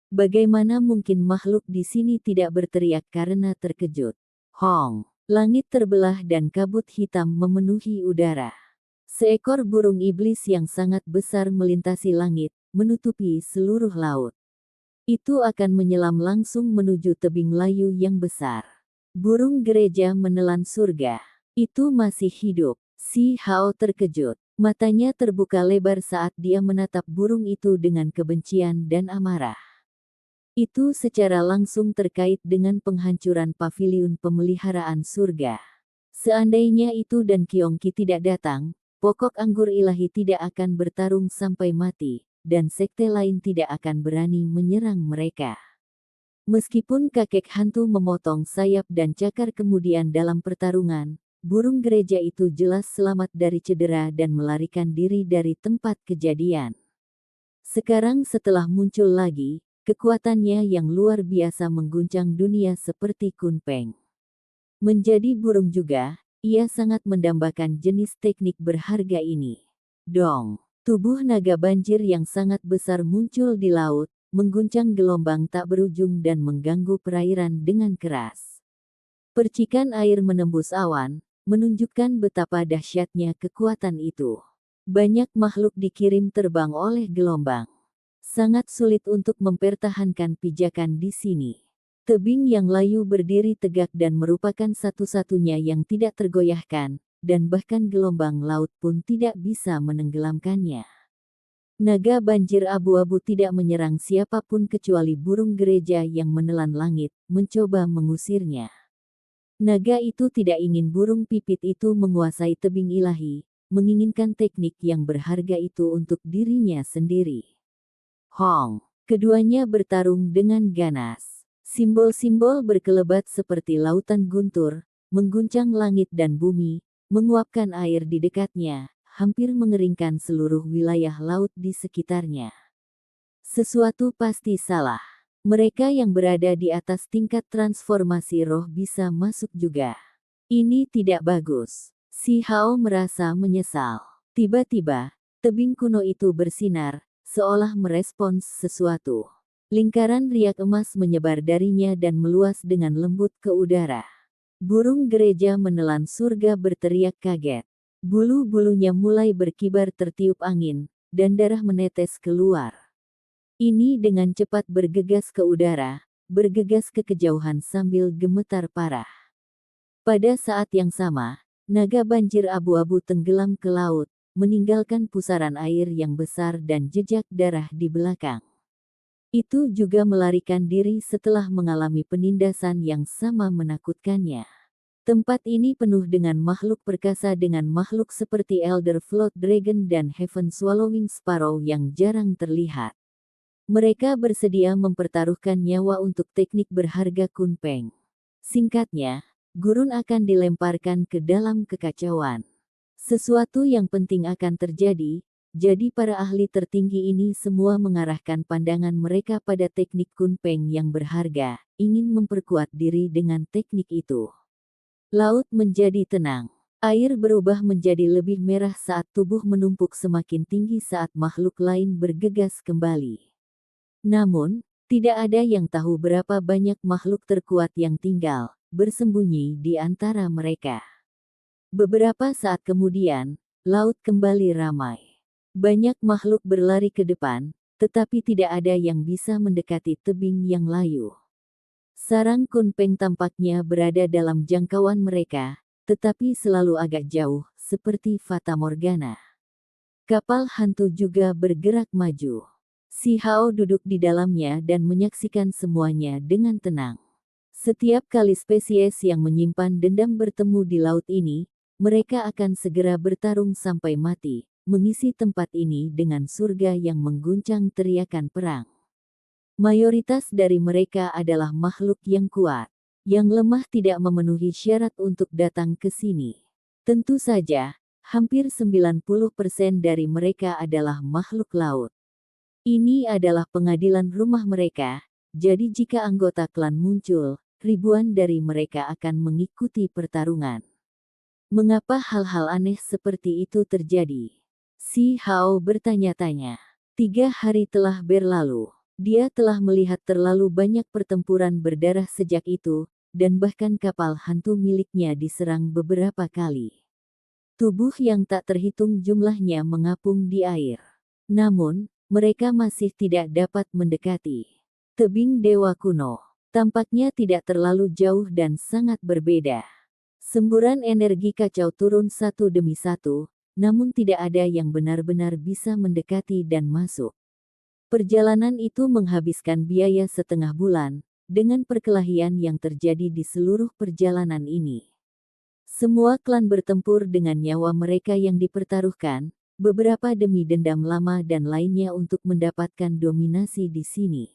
Bagaimana mungkin makhluk di sini tidak berteriak karena terkejut? Hong! Langit terbelah dan kabut hitam memenuhi udara. Seekor burung iblis yang sangat besar melintasi langit, menutupi seluruh laut. Itu akan menyelam langsung menuju tebing layu yang besar. Burung gereja menelan surga. Itu masih hidup. Si Hao terkejut. Matanya terbuka lebar saat dia menatap burung itu dengan kebencian dan amarah. Itu secara langsung terkait dengan penghancuran paviliun pemeliharaan surga. Seandainya itu dan Kyongki tidak datang, pokok anggur ilahi tidak akan bertarung sampai mati, dan sekte lain tidak akan berani menyerang mereka. Meskipun kakek hantu memotong sayap dan cakar kemudian dalam pertarungan, burung gereja itu jelas selamat dari cedera dan melarikan diri dari tempat kejadian. Sekarang setelah muncul lagi, kekuatannya yang luar biasa mengguncang dunia seperti kunpeng. Menjadi burung juga, ia sangat mendambakan jenis teknik berharga ini. Dong! Tubuh naga banjir yang sangat besar muncul di laut, mengguncang gelombang tak berujung dan mengganggu perairan dengan keras. Percikan air menembus awan, menunjukkan betapa dahsyatnya kekuatan itu. Banyak makhluk dikirim terbang oleh gelombang. Sangat sulit untuk mempertahankan pijakan di sini. Tebing yang layu berdiri tegak dan merupakan satu-satunya yang tidak tergoyahkan, dan bahkan gelombang laut pun tidak bisa menenggelamkannya. Naga banjir abu-abu tidak menyerang siapapun kecuali burung gereja yang menelan langit, mencoba mengusirnya. Naga itu tidak ingin burung pipit itu menguasai tebing ilahi, menginginkan teknik yang berharga itu untuk dirinya sendiri. Hong! Keduanya bertarung dengan ganas. Simbol-simbol berkelebat seperti lautan guntur, mengguncang langit dan bumi, menguapkan air di dekatnya, hampir mengeringkan seluruh wilayah laut di sekitarnya. Sesuatu pasti salah. Mereka yang berada di atas tingkat transformasi roh bisa masuk juga. Ini tidak bagus. Si Hao merasa menyesal. Tiba-tiba, tebing kuno itu bersinar, seolah merespons sesuatu. Lingkaran riak emas menyebar darinya dan meluas dengan lembut ke udara. Burung gereja menelan surga berteriak kaget. Bulu-bulunya mulai berkibar tertiup angin, dan darah menetes keluar. Ini dengan cepat bergegas ke udara, bergegas ke kejauhan sambil gemetar parah. Pada saat yang sama, naga banjir abu-abu tenggelam ke laut, meninggalkan pusaran air yang besar dan jejak darah di belakang. Itu juga melarikan diri setelah mengalami penindasan yang sama menakutkannya. Tempat ini penuh dengan makhluk perkasa dengan makhluk seperti Elder Float Dragon dan Heaven Swallowing Sparrow yang jarang terlihat. Mereka bersedia mempertaruhkan nyawa untuk teknik berharga Kunpeng. Singkatnya, gurun akan dilemparkan ke dalam kekacauan. Sesuatu yang penting akan terjadi, jadi para ahli tertinggi ini semua mengarahkan pandangan mereka pada teknik Kunpeng yang berharga, ingin memperkuat diri dengan teknik itu. Laut menjadi tenang. Air berubah menjadi lebih merah saat tubuh menumpuk semakin tinggi saat makhluk lain bergegas kembali. Namun, tidak ada yang tahu berapa banyak makhluk terkuat yang tinggal, bersembunyi di antara mereka. Beberapa saat kemudian, laut kembali ramai. Banyak makhluk berlari ke depan, tetapi tidak ada yang bisa mendekati tebing yang layu. Sarang Kunpeng tampaknya berada dalam jangkauan mereka, tetapi selalu agak jauh, seperti Fata Morgana. Kapal hantu juga bergerak maju. Si Hao duduk di dalamnya dan menyaksikan semuanya dengan tenang. Setiap kali spesies yang menyimpan dendam bertemu di laut ini, mereka akan segera bertarung sampai mati, mengisi tempat ini dengan surga yang mengguncang teriakan perang. Mayoritas dari mereka adalah makhluk yang kuat, yang lemah tidak memenuhi syarat untuk datang ke sini. Tentu saja, hampir 90% dari mereka adalah makhluk laut. Ini adalah pengadilan rumah mereka, jadi jika anggota klan muncul, ribuan dari mereka akan mengikuti pertarungan. Mengapa hal-hal aneh seperti itu terjadi? Si Hao bertanya-tanya. 3 hari telah berlalu. Dia telah melihat terlalu banyak pertempuran berdarah sejak itu, dan bahkan kapal hantu miliknya diserang beberapa kali. Tubuh yang tak terhitung jumlahnya mengapung di air. Namun, mereka masih tidak dapat mendekati tebing dewa kuno. Tampaknya tidak terlalu jauh dan sangat berbeda. Semburan energi kacau turun satu demi satu, namun tidak ada yang benar-benar bisa mendekati dan masuk. Perjalanan itu menghabiskan biaya setengah bulan, dengan perkelahian yang terjadi di seluruh perjalanan ini. Semua klan bertempur dengan nyawa mereka yang dipertaruhkan, beberapa demi dendam lama dan lainnya untuk mendapatkan dominasi di sini.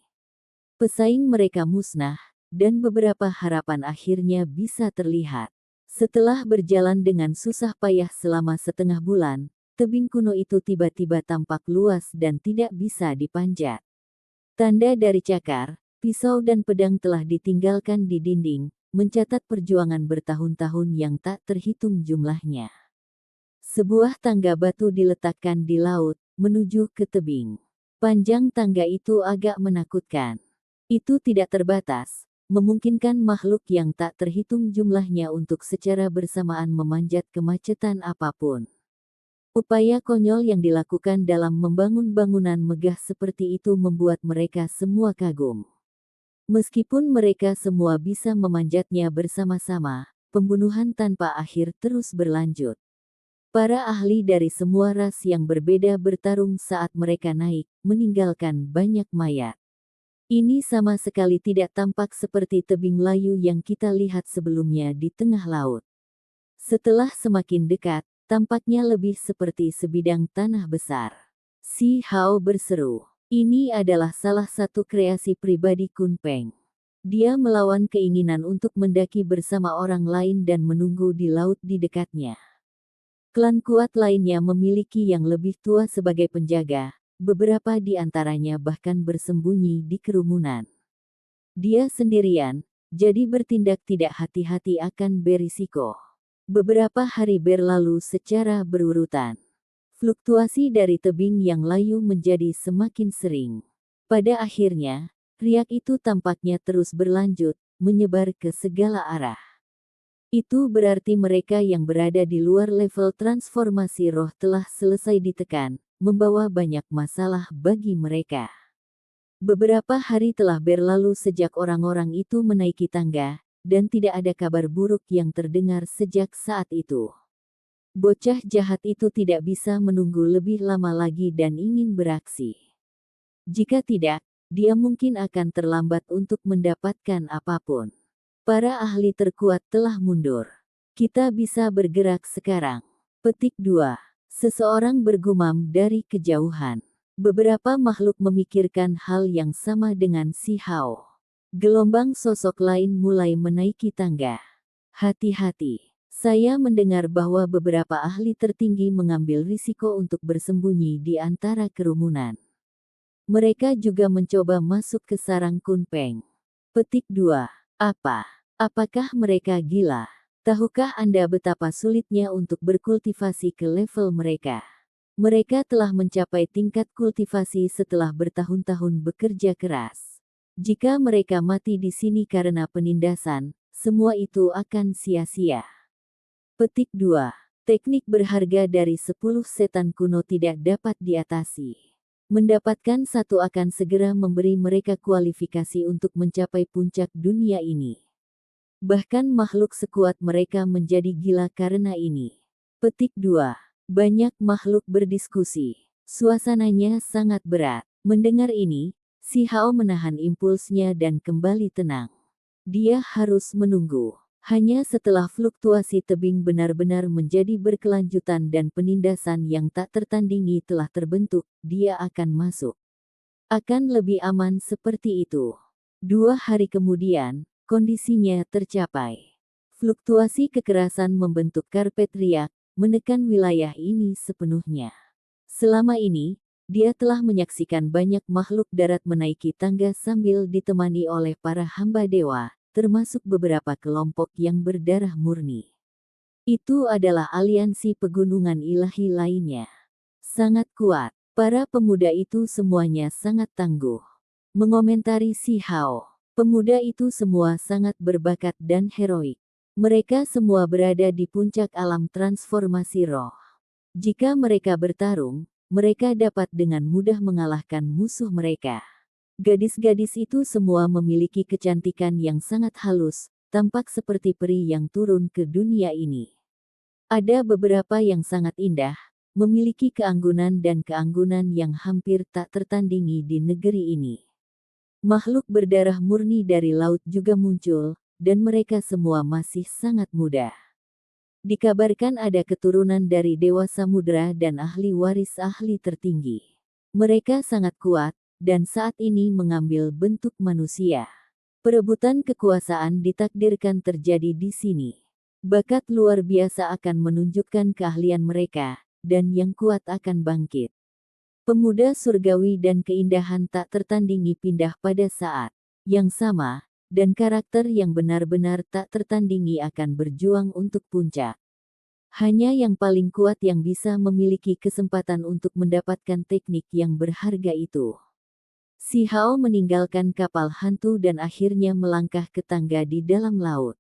Pesaing mereka musnah, dan beberapa harapan akhirnya bisa terlihat. Setelah berjalan dengan susah payah selama setengah bulan, tebing kuno itu tiba-tiba tampak luas dan tidak bisa dipanjat. Tanda dari cakar, pisau dan pedang telah ditinggalkan di dinding, mencatat perjuangan bertahun-tahun yang tak terhitung jumlahnya. Sebuah tangga batu diletakkan di laut, menuju ke tebing. Panjang tangga itu agak menakutkan. Itu tidak terbatas, memungkinkan makhluk yang tak terhitung jumlahnya untuk secara bersamaan memanjat kemacetan apapun. Upaya konyol yang dilakukan dalam membangun bangunan megah seperti itu membuat mereka semua kagum. Meskipun mereka semua bisa memanjatnya bersama-sama, pembunuhan tanpa akhir terus berlanjut. Para ahli dari semua ras yang berbeda bertarung saat mereka naik, meninggalkan banyak mayat. Ini sama sekali tidak tampak seperti tebing layu yang kita lihat sebelumnya di tengah laut. Setelah semakin dekat, tampaknya lebih seperti sebidang tanah besar. Si Hao berseru, ini adalah salah satu kreasi pribadi Kunpeng. Dia melawan keinginan untuk mendaki bersama orang lain dan menunggu di laut di dekatnya. Klan kuat lainnya memiliki yang lebih tua sebagai penjaga, beberapa di antaranya bahkan bersembunyi di kerumunan. Dia sendirian, jadi bertindak tidak hati-hati akan berisiko. Beberapa hari berlalu secara berurutan. Fluktuasi dari tebing yang layu menjadi semakin sering. Pada akhirnya, riak itu tampaknya terus berlanjut, menyebar ke segala arah. Itu berarti mereka yang berada di luar level transformasi roh telah selesai ditekan, membawa banyak masalah bagi mereka. Beberapa hari telah berlalu sejak orang-orang itu menaiki tangga, dan tidak ada kabar buruk yang terdengar sejak saat itu. Bocah jahat itu tidak bisa menunggu lebih lama lagi dan ingin beraksi. Jika tidak, dia mungkin akan terlambat untuk mendapatkan apapun. Para ahli terkuat telah mundur. Kita bisa bergerak sekarang. Petik 2. Seseorang bergumam dari kejauhan. Beberapa makhluk memikirkan hal yang sama dengan si Hao. Gelombang sosok lain mulai menaiki tangga. Hati-hati. Saya mendengar bahwa beberapa ahli tertinggi mengambil risiko untuk bersembunyi di antara kerumunan. Mereka juga mencoba masuk ke sarang Kunpeng. Petik 2. Apakah mereka gila? Tahukah Anda betapa sulitnya untuk berkultivasi ke level mereka? Mereka telah mencapai tingkat kultivasi setelah bertahun-tahun bekerja keras. Jika mereka mati di sini karena penindasan, semua itu akan sia-sia. Petik 2. Teknik berharga dari 10 setan kuno tidak dapat diatasi. Mendapatkan satu akan segera memberi mereka kualifikasi untuk mencapai puncak dunia ini. Bahkan makhluk sekuat mereka menjadi gila karena ini. Petik 2. Banyak makhluk berdiskusi. Suasananya sangat berat. Mendengar ini, si Hao menahan impulsnya dan kembali tenang. Dia harus menunggu. Hanya setelah fluktuasi tebing benar-benar menjadi berkelanjutan dan penindasan yang tak tertandingi telah terbentuk, dia akan masuk. Akan lebih aman seperti itu. 2 hari kemudian, kondisinya tercapai. Fluktuasi kekerasan membentuk karpet riak, menekan wilayah ini sepenuhnya. Selama ini, dia telah menyaksikan banyak makhluk darat menaiki tangga sambil ditemani oleh para hamba dewa, termasuk beberapa kelompok yang berdarah murni. Itu adalah aliansi pegunungan ilahi lainnya. Sangat kuat. Para pemuda itu semuanya sangat tangguh. Mengomentari si Hao. Pemuda itu semua sangat berbakat dan heroik. Mereka semua berada di puncak alam transformasi roh. Jika mereka bertarung, mereka dapat dengan mudah mengalahkan musuh mereka. Gadis-gadis itu semua memiliki kecantikan yang sangat halus, tampak seperti peri yang turun ke dunia ini. Ada beberapa yang sangat indah, memiliki keanggunan dan keanggunan yang hampir tak tertandingi di negeri ini. Makhluk berdarah murni dari laut juga muncul, dan mereka semua masih sangat muda. Dikabarkan ada keturunan dari Dewa Samudra dan ahli waris ahli tertinggi. Mereka sangat kuat, dan saat ini mengambil bentuk manusia. Perebutan kekuasaan ditakdirkan terjadi di sini. Bakat luar biasa akan menunjukkan keahlian mereka, dan yang kuat akan bangkit. Pemuda surgawi dan keindahan tak tertandingi pindah pada saat yang sama, dan karakter yang benar-benar tak tertandingi akan berjuang untuk puncak. Hanya yang paling kuat yang bisa memiliki kesempatan untuk mendapatkan teknik yang berharga itu. Si Hao meninggalkan kapal hantu dan akhirnya melangkah ke tangga di dalam laut.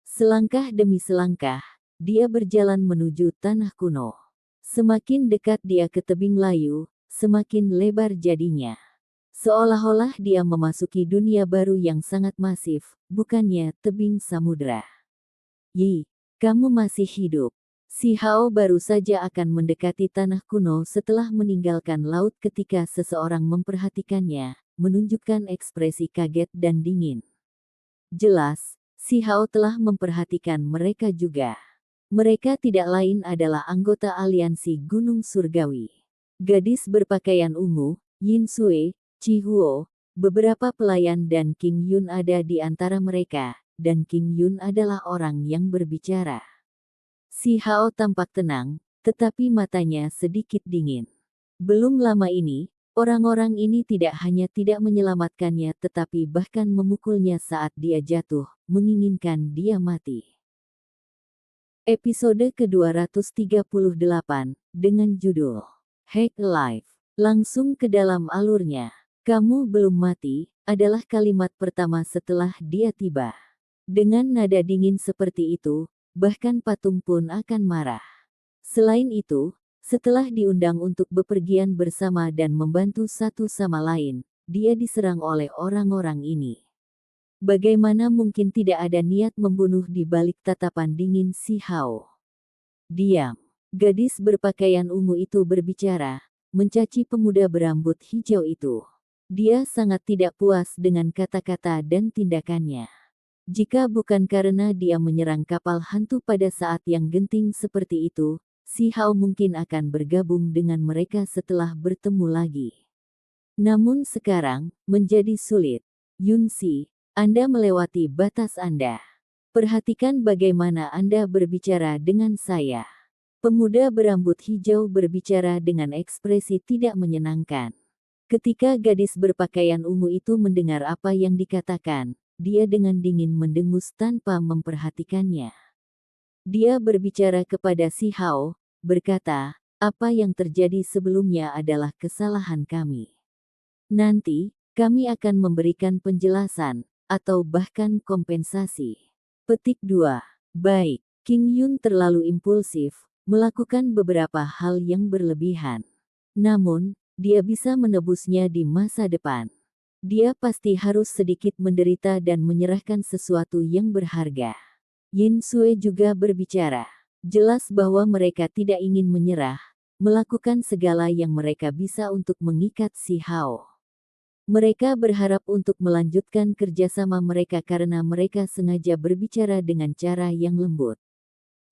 Selangkah demi selangkah, dia berjalan menuju tanah kuno. Semakin dekat dia ke tebing layu, semakin lebar jadinya. Seolah-olah dia memasuki dunia baru yang sangat masif, bukannya tebing samudra. Yi, kamu masih hidup. Si Hao baru saja akan mendekati tanah kuno setelah meninggalkan laut ketika seseorang memperhatikannya, menunjukkan ekspresi kaget dan dingin. Jelas, si Hao telah memperhatikan mereka juga. Mereka tidak lain adalah anggota aliansi Gunung Surgawi. Gadis berpakaian ungu, Yin Sui, Chi Huo, beberapa pelayan dan King Yun ada di antara mereka, dan King Yun adalah orang yang berbicara. Si Hao tampak tenang, tetapi matanya sedikit dingin. Belum lama ini, orang-orang ini tidak hanya tidak menyelamatkannya tetapi bahkan memukulnya saat dia jatuh, menginginkan dia mati. Episode ke-238, dengan judul Hack Life. Langsung ke dalam alurnya. Kamu belum mati, adalah kalimat pertama setelah dia tiba. Dengan nada dingin seperti itu, bahkan patung pun akan marah. Selain itu, setelah diundang untuk bepergian bersama dan membantu satu sama lain, dia diserang oleh orang-orang ini. Bagaimana mungkin tidak ada niat membunuh di balik tatapan dingin si Hao? Diam. Gadis berpakaian ungu itu berbicara, mencaci pemuda berambut hijau itu. Dia sangat tidak puas dengan kata-kata dan tindakannya. Jika bukan karena dia menyerang kapal hantu pada saat yang genting seperti itu, si Hao mungkin akan bergabung dengan mereka setelah bertemu lagi. Namun sekarang, menjadi sulit. Yunxi, Anda melewati batas Anda. Perhatikan bagaimana Anda berbicara dengan saya. Pemuda berambut hijau berbicara dengan ekspresi tidak menyenangkan. Ketika gadis berpakaian ungu itu mendengar apa yang dikatakan, dia dengan dingin mendengus tanpa memperhatikannya. Dia berbicara kepada si Hao, berkata, apa yang terjadi sebelumnya adalah kesalahan kami. Nanti, kami akan memberikan penjelasan, atau bahkan kompensasi. Petik 2. Baik, King Yun terlalu impulsif, melakukan beberapa hal yang berlebihan. Namun, dia bisa menebusnya di masa depan. Dia pasti harus sedikit menderita dan menyerahkan sesuatu yang berharga. Yin Sui juga berbicara. Jelas bahwa mereka tidak ingin menyerah, melakukan segala yang mereka bisa untuk mengikat si Hao. Mereka berharap untuk melanjutkan kerjasama mereka karena mereka sengaja berbicara dengan cara yang lembut.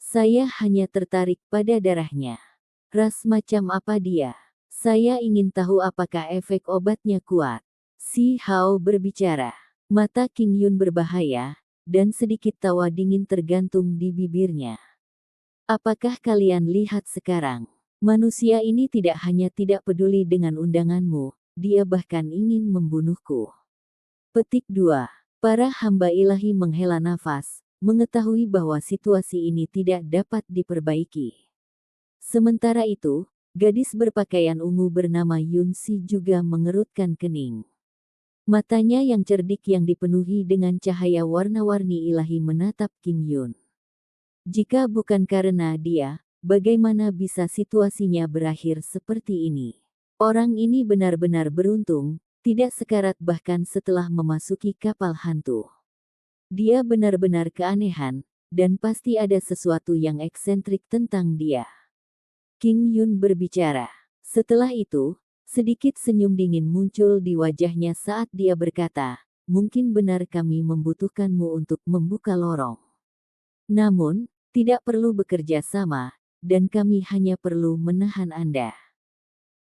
Saya hanya tertarik pada darahnya. Ras macam apa dia? Saya ingin tahu apakah efek obatnya kuat. Si Hao berbicara. Mata King Yun berbahaya, dan sedikit tawa dingin tergantung di bibirnya. Apakah kalian lihat sekarang? Manusia ini tidak hanya tidak peduli dengan undanganmu, dia bahkan ingin membunuhku. Petik 2. Para hamba ilahi menghela nafas, mengetahui bahwa situasi ini tidak dapat diperbaiki. Sementara itu, gadis berpakaian ungu bernama Yunxi juga mengerutkan kening. Matanya yang cerdik yang dipenuhi dengan cahaya warna-warni ilahi menatap King Yun. Jika bukan karena dia, bagaimana bisa situasinya berakhir seperti ini? Orang ini benar-benar beruntung, tidak sekarat bahkan setelah memasuki kapal hantu. Dia benar-benar keanehan, dan pasti ada sesuatu yang eksentrik tentang dia. King Yun berbicara. Setelah itu, sedikit senyum dingin muncul di wajahnya saat dia berkata, mungkin benar kami membutuhkanmu untuk membuka lorong. Namun, tidak perlu bekerja sama, dan kami hanya perlu menahan Anda.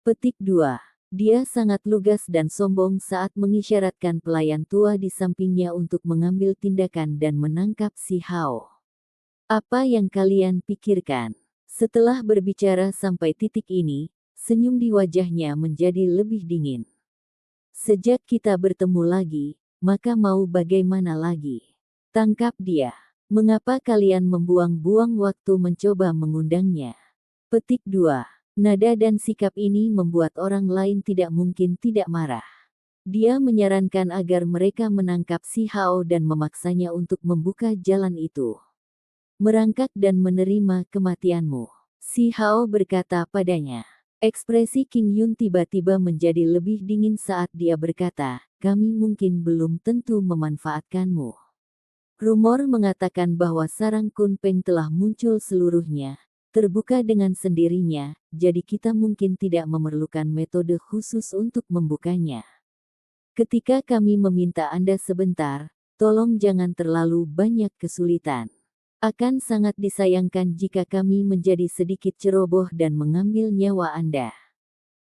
Petik 2. Dia sangat lugas dan sombong saat mengisyaratkan pelayan tua di sampingnya untuk mengambil tindakan dan menangkap si Hao. Apa yang kalian pikirkan? Setelah berbicara sampai titik ini, senyum di wajahnya menjadi lebih dingin. Sejak kita bertemu lagi, maka mau bagaimana lagi? Tangkap dia. Mengapa kalian membuang-buang waktu mencoba mengundangnya? Petik 2. Nada dan sikap ini membuat orang lain tidak mungkin tidak marah. Dia menyarankan agar mereka menangkap si Hao dan memaksanya untuk membuka jalan itu. Merangkak dan menerima kematianmu. Si Hao berkata padanya. Ekspresi King Yun tiba-tiba menjadi lebih dingin saat dia berkata, kami mungkin belum tentu memanfaatkanmu. Rumor mengatakan bahwa sarang Kunpeng telah muncul seluruhnya, terbuka dengan sendirinya, jadi kita mungkin tidak memerlukan metode khusus untuk membukanya. Ketika kami meminta Anda sebentar, tolong jangan terlalu banyak kesulitan. Akan sangat disayangkan jika kami menjadi sedikit ceroboh dan mengambil nyawa Anda.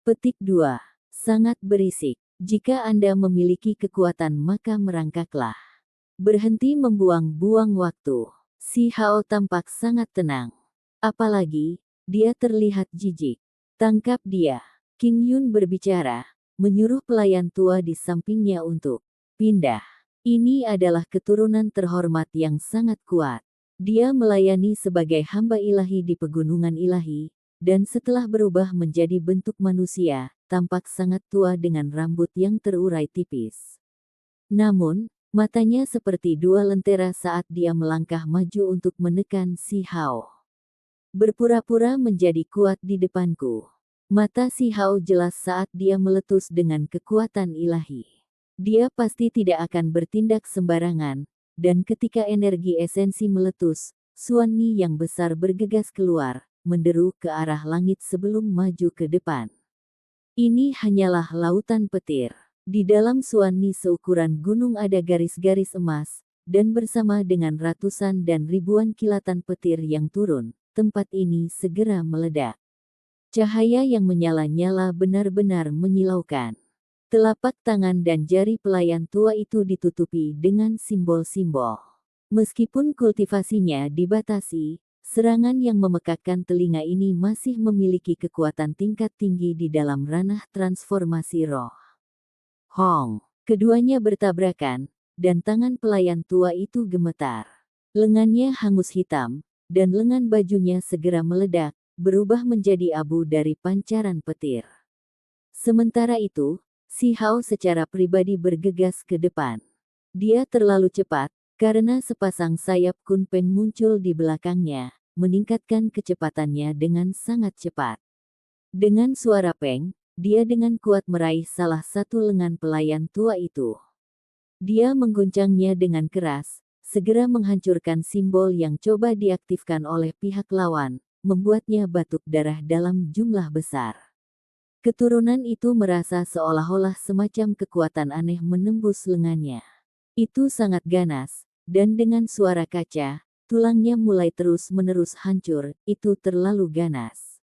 Petik 2. Sangat berisik. Jika Anda memiliki kekuatan maka merangkaklah. Berhenti membuang-buang waktu. Si Hao tampak sangat tenang. Apalagi, dia terlihat jijik. Tangkap dia. King Yun berbicara, menyuruh pelayan tua di sampingnya untuk pindah. Ini adalah keturunan terhormat yang sangat kuat. Dia melayani sebagai hamba ilahi di pegunungan ilahi, dan setelah berubah menjadi bentuk manusia, tampak sangat tua dengan rambut yang terurai tipis. Namun, matanya seperti dua lentera saat dia melangkah maju untuk menekan Si Hao. Berpura-pura menjadi kuat di depanku. Mata Si Hao jelas saat dia meletus dengan kekuatan ilahi. Dia pasti tidak akan bertindak sembarangan, dan ketika energi esensi meletus, Suan Ni yang besar bergegas keluar, menderu ke arah langit sebelum maju ke depan. Ini hanyalah lautan petir. Di dalam Suan Ni seukuran gunung ada garis-garis emas, dan bersama dengan ratusan dan ribuan kilatan petir yang turun, tempat ini segera meledak. Cahaya yang menyala-nyala benar-benar menyilaukan. Telapak tangan dan jari pelayan tua itu ditutupi dengan simbol-simbol. Meskipun kultivasinya dibatasi, serangan yang memekakkan telinga ini masih memiliki kekuatan tingkat tinggi di dalam ranah transformasi roh. Hong! Keduanya bertabrakan, dan tangan pelayan tua itu gemetar. Lengannya hangus hitam, dan lengan bajunya segera meledak, berubah menjadi abu dari pancaran petir. Sementara itu, Si Hao secara pribadi bergegas ke depan. Dia terlalu cepat, karena sepasang sayap Kun Peng muncul di belakangnya, meningkatkan kecepatannya dengan sangat cepat. Dengan suara peng, dia dengan kuat meraih salah satu lengan pelayan tua itu. Dia mengguncangnya dengan keras, segera menghancurkan simbol yang coba diaktifkan oleh pihak lawan, membuatnya batuk darah dalam jumlah besar. Keturunan itu merasa seolah-olah semacam kekuatan aneh menembus lengannya. Itu sangat ganas, dan dengan suara kaca, tulangnya mulai terus-menerus hancur, itu terlalu ganas.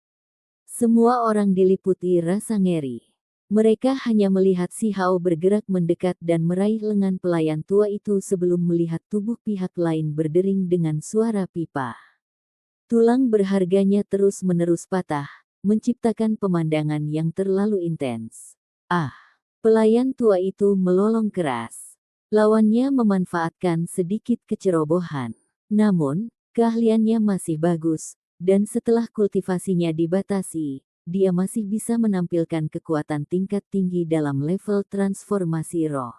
Semua orang diliputi rasa ngeri. Mereka hanya melihat Si Hao bergerak mendekat dan meraih lengan pelayan tua itu sebelum melihat tubuh pihak lain berdering dengan suara pipa. Tulang berharganya terus-menerus patah, menciptakan pemandangan yang terlalu intens. Ah! Pelayan tua itu melolong keras. Lawannya memanfaatkan sedikit kecerobohan. Namun, keahliannya masih bagus, dan setelah kultivasinya dibatasi, dia masih bisa menampilkan kekuatan tingkat tinggi dalam level transformasi roh.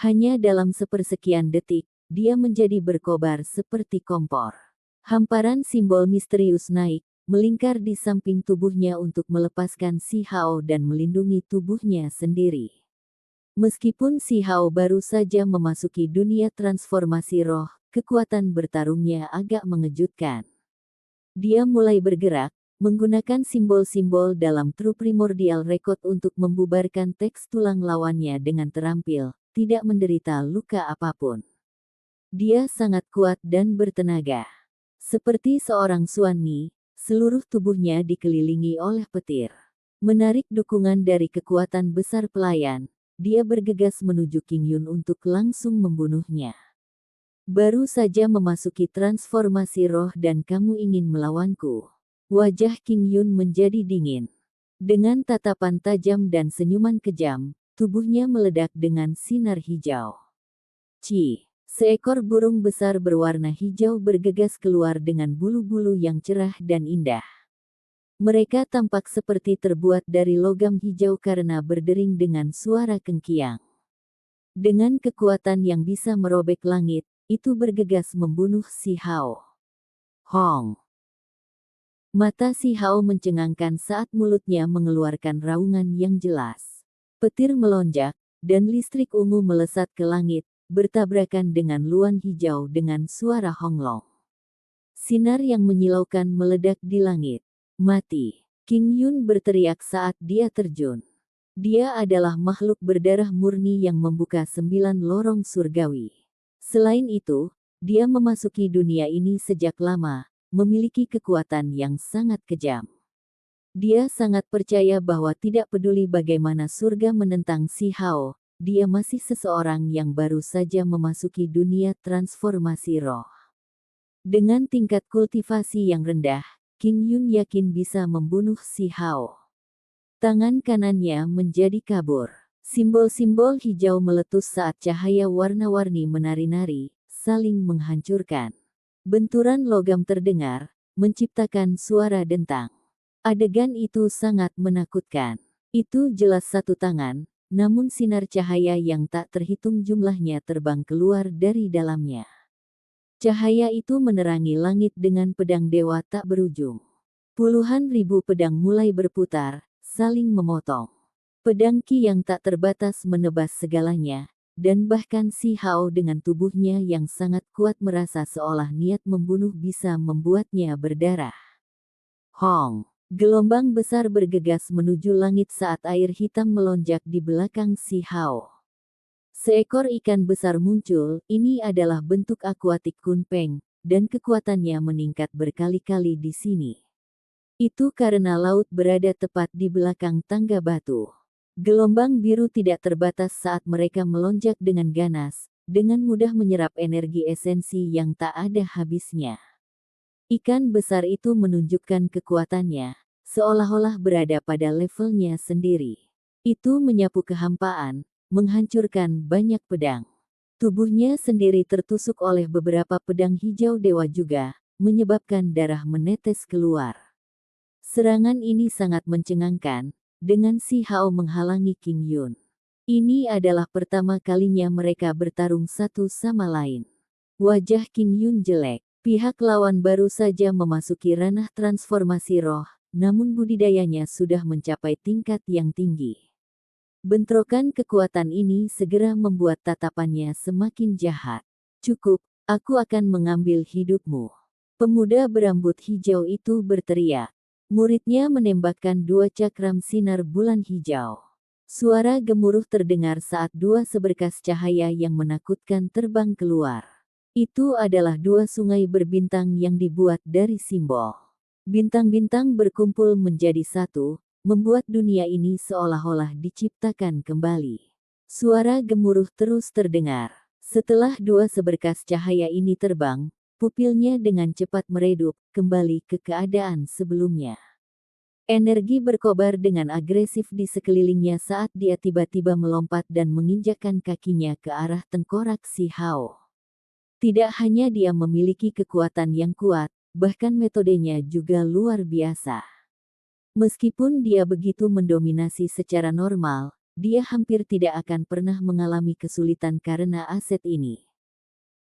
Hanya dalam sepersekian detik, dia menjadi berkobar seperti kompor. Hamparan simbol misterius naik, melingkar di samping tubuhnya untuk melepaskan Si Hao dan melindungi tubuhnya sendiri. Meskipun Si Hao baru saja memasuki dunia transformasi roh, kekuatan bertarungnya agak mengejutkan. Dia mulai bergerak, menggunakan simbol-simbol dalam True Primordial Record untuk membubarkan teks tulang lawannya dengan terampil, tidak menderita luka apapun. Dia sangat kuat dan bertenaga. Seperti seorang Suan Ni, seluruh tubuhnya dikelilingi oleh petir. Menarik dukungan dari kekuatan besar pelayan, dia bergegas menuju King Yun untuk langsung membunuhnya. Baru saja memasuki transformasi roh dan kamu ingin melawanku. Wajah King Yun menjadi dingin. Dengan tatapan tajam dan senyuman kejam, tubuhnya meledak dengan sinar hijau. Ci! Seekor burung besar berwarna hijau bergegas keluar dengan bulu-bulu yang cerah dan indah. Mereka tampak seperti terbuat dari logam hijau karena berdering dengan suara kengkiang. Dengan kekuatan yang bisa merobek langit, itu bergegas membunuh Si Hao. Hong! Mata Si Hao mencengangkan saat mulutnya mengeluarkan raungan yang jelas. Petir melonjak, dan listrik ungu melesat ke langit, bertabrakan dengan luan hijau dengan suara honglong. Sinar yang menyilaukan meledak di langit. Mati! King Yun berteriak saat dia terjun. Dia adalah makhluk berdarah murni yang membuka 9 lorong surgawi. Selain itu, dia memasuki dunia ini sejak lama, memiliki kekuatan yang sangat kejam. Dia sangat percaya bahwa tidak peduli bagaimana surga menentang Si Hao, dia masih seseorang yang baru saja memasuki dunia transformasi roh. Dengan tingkat kultivasi yang rendah, King Yun yakin bisa membunuh Si Hao. Tangan kanannya menjadi kabur. Simbol-simbol hijau meletus saat cahaya warna-warni menari-nari, saling menghancurkan. Benturan logam terdengar, menciptakan suara dentang. Adegan itu sangat menakutkan. Itu jelas satu tangan, namun sinar cahaya yang tak terhitung jumlahnya terbang keluar dari dalamnya. Cahaya itu menerangi langit dengan pedang dewa tak berujung. Puluhan ribu pedang mulai berputar, saling memotong. Pedang Ki yang tak terbatas menebas segalanya, dan bahkan Si Hao dengan tubuhnya yang sangat kuat merasa seolah niat membunuh bisa membuatnya berdarah. Hong! Gelombang besar bergegas menuju langit saat air hitam melonjak di belakang Si Hao. Seekor ikan besar muncul, ini adalah bentuk akuatik Kunpeng, dan kekuatannya meningkat berkali-kali di sini. Itu karena laut berada tepat di belakang tangga batu. Gelombang biru tidak terbatas saat mereka melonjak dengan ganas, dengan mudah menyerap energi esensi yang tak ada habisnya. Ikan besar itu menunjukkan kekuatannya, seolah-olah berada pada levelnya sendiri. Itu menyapu kehampaan, menghancurkan banyak pedang. Tubuhnya sendiri tertusuk oleh beberapa pedang hijau dewa juga, menyebabkan darah menetes keluar. Serangan ini sangat mencengangkan, dengan Si Hao menghalangi King Yun. Ini adalah pertama kalinya mereka bertarung satu sama lain. Wajah King Yun jelek. Pihak lawan baru saja memasuki ranah transformasi roh, namun budidayanya sudah mencapai tingkat yang tinggi. Bentrokan kekuatan ini segera membuat tatapannya semakin jahat. Cukup, aku akan mengambil hidupmu. Pemuda berambut hijau itu berteriak. Muridnya menembakkan dua cakram sinar bulan hijau. Suara gemuruh terdengar saat dua seberkas cahaya yang menakutkan terbang keluar. Itu adalah dua sungai berbintang yang dibuat dari simbol. Bintang-bintang berkumpul menjadi satu, membuat dunia ini seolah-olah diciptakan kembali. Suara gemuruh terus terdengar. Setelah dua seberkas cahaya ini terbang, pupilnya dengan cepat meredup, kembali ke keadaan sebelumnya. Energi berkobar dengan agresif di sekelilingnya saat dia tiba-tiba melompat dan menginjakkan kakinya ke arah tengkorak Si Hao. Tidak hanya dia memiliki kekuatan yang kuat, bahkan metodenya juga luar biasa. Meskipun dia begitu mendominasi secara normal, dia hampir tidak akan pernah mengalami kesulitan karena aset ini.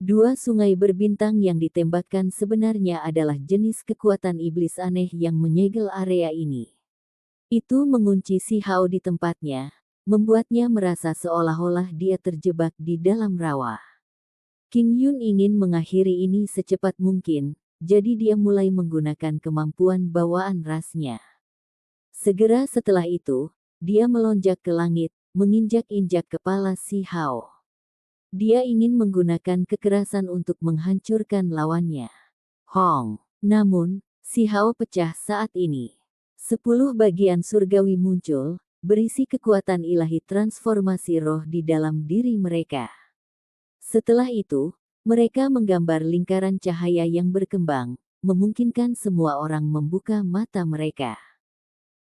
Dua sungai berbintang yang ditembakkan sebenarnya adalah jenis kekuatan iblis aneh yang menyegel area ini. Itu mengunci Si Hao di tempatnya, membuatnya merasa seolah-olah dia terjebak di dalam rawa. King Yun ingin mengakhiri ini secepat mungkin, jadi dia mulai menggunakan kemampuan bawaan rasnya. Segera setelah itu, dia melonjak ke langit, menginjak-injak kepala Si Hao. Dia ingin menggunakan kekerasan untuk menghancurkan lawannya. Hong! Namun, Si Hao pecah saat ini. 10 bagian surgawi muncul, berisi kekuatan ilahi transformasi roh di dalam diri mereka. Setelah itu, mereka menggambar lingkaran cahaya yang berkembang, memungkinkan semua orang membuka mata mereka.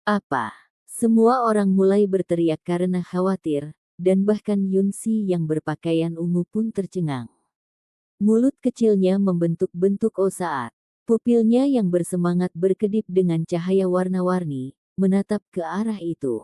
Apa? Semua orang mulai berteriak karena khawatir, dan bahkan Yun Si yang berpakaian ungu pun tercengang. Mulut kecilnya membentuk bentuk O saat pupilnya yang bersemangat berkedip dengan cahaya warna-warni, menatap ke arah itu.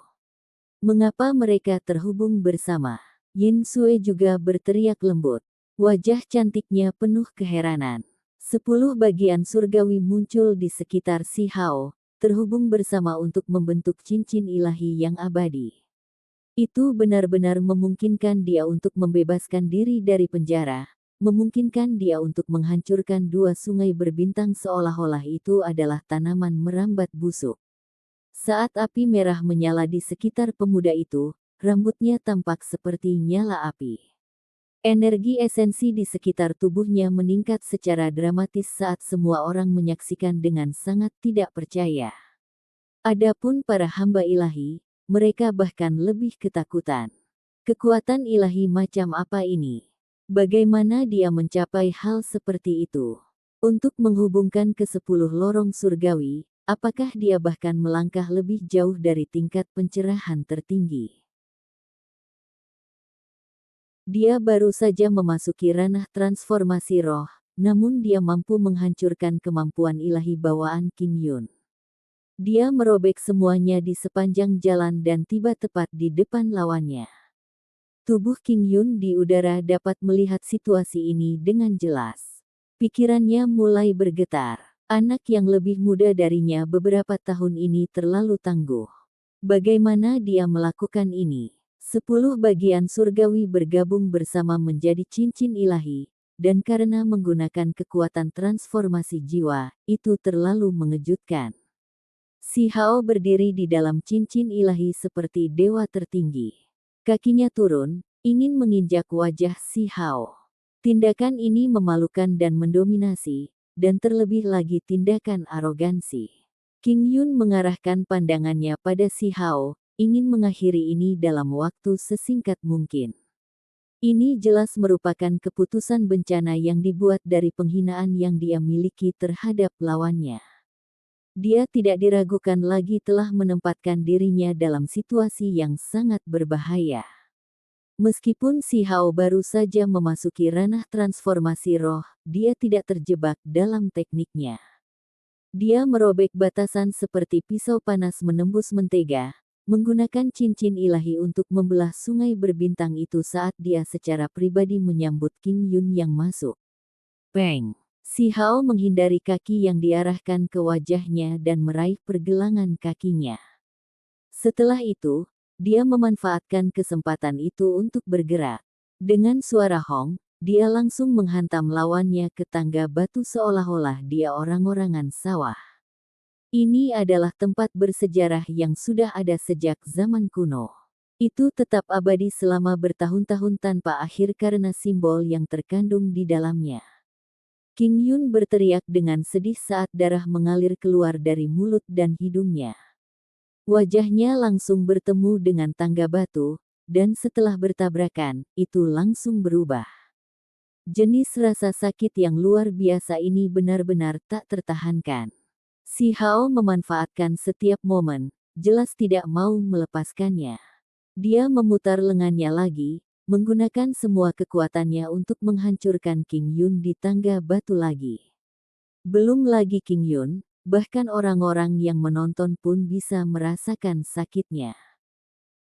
Mengapa mereka terhubung bersama? Yin Sui juga berteriak lembut. Wajah cantiknya penuh keheranan. 10 bagian surgawi muncul di sekitar Si Hao, terhubung bersama untuk membentuk cincin ilahi yang abadi. Itu benar-benar memungkinkan dia untuk membebaskan diri dari penjara, memungkinkan dia untuk menghancurkan dua sungai berbintang seolah-olah itu adalah tanaman merambat busuk. Saat api merah menyala di sekitar pemuda itu, rambutnya tampak seperti nyala api. Energi esensi di sekitar tubuhnya meningkat secara dramatis saat semua orang menyaksikan dengan sangat tidak percaya. Adapun para hamba ilahi, mereka bahkan lebih ketakutan. Kekuatan ilahi macam apa ini? Bagaimana dia mencapai hal seperti itu? Untuk menghubungkan ke 10 lorong surgawi, apakah dia bahkan melangkah lebih jauh dari tingkat pencerahan tertinggi? Dia baru saja memasuki ranah transformasi roh, namun dia mampu menghancurkan kemampuan ilahi bawaan King Yun. Dia merobek semuanya di sepanjang jalan dan tiba tepat di depan lawannya. Tubuh King Yun di udara dapat melihat situasi ini dengan jelas. Pikirannya mulai bergetar. Anak yang lebih muda darinya beberapa tahun ini terlalu tangguh. Bagaimana dia melakukan ini? 10 bagian surgawi bergabung bersama menjadi cincin ilahi, dan karena menggunakan kekuatan transformasi jiwa, itu terlalu mengejutkan. Si Hao berdiri di dalam cincin ilahi seperti dewa tertinggi. Kakinya turun, ingin menginjak wajah si Hao. Tindakan ini memalukan dan mendominasi, dan terlebih lagi tindakan arogansi. King Yun mengarahkan pandangannya pada si Hao, ingin mengakhiri ini dalam waktu sesingkat mungkin. Ini jelas merupakan keputusan bencana yang dibuat dari penghinaan yang dia miliki terhadap lawannya. Dia tidak diragukan lagi telah menempatkan dirinya dalam situasi yang sangat berbahaya. Meskipun si Hao baru saja memasuki ranah transformasi roh, dia tidak terjebak dalam tekniknya. Dia merobek batasan seperti pisau panas menembus mentega, menggunakan cincin ilahi untuk membelah sungai berbintang itu saat dia secara pribadi menyambut King Yun yang masuk. Peng! Si Hao menghindari kaki yang diarahkan ke wajahnya dan meraih pergelangan kakinya. Setelah itu, dia memanfaatkan kesempatan itu untuk bergerak. Dengan suara hong, dia langsung menghantam lawannya ke tangga batu seolah-olah dia orang-orangan sawah. Ini adalah tempat bersejarah yang sudah ada sejak zaman kuno. Itu tetap abadi selama bertahun-tahun tanpa akhir karena simbol yang terkandung di dalamnya. King Yun berteriak dengan sedih saat darah mengalir keluar dari mulut dan hidungnya. Wajahnya langsung bertemu dengan tangga batu, dan setelah bertabrakan, itu langsung berubah. Jenis rasa sakit yang luar biasa ini benar-benar tak tertahankan. Si Hao memanfaatkan setiap momen, jelas tidak mau melepaskannya. Dia memutar lengannya lagi, menggunakan semua kekuatannya untuk menghancurkan King Yun di tangga batu lagi. Belum lagi King Yun, bahkan orang-orang yang menonton pun bisa merasakan sakitnya.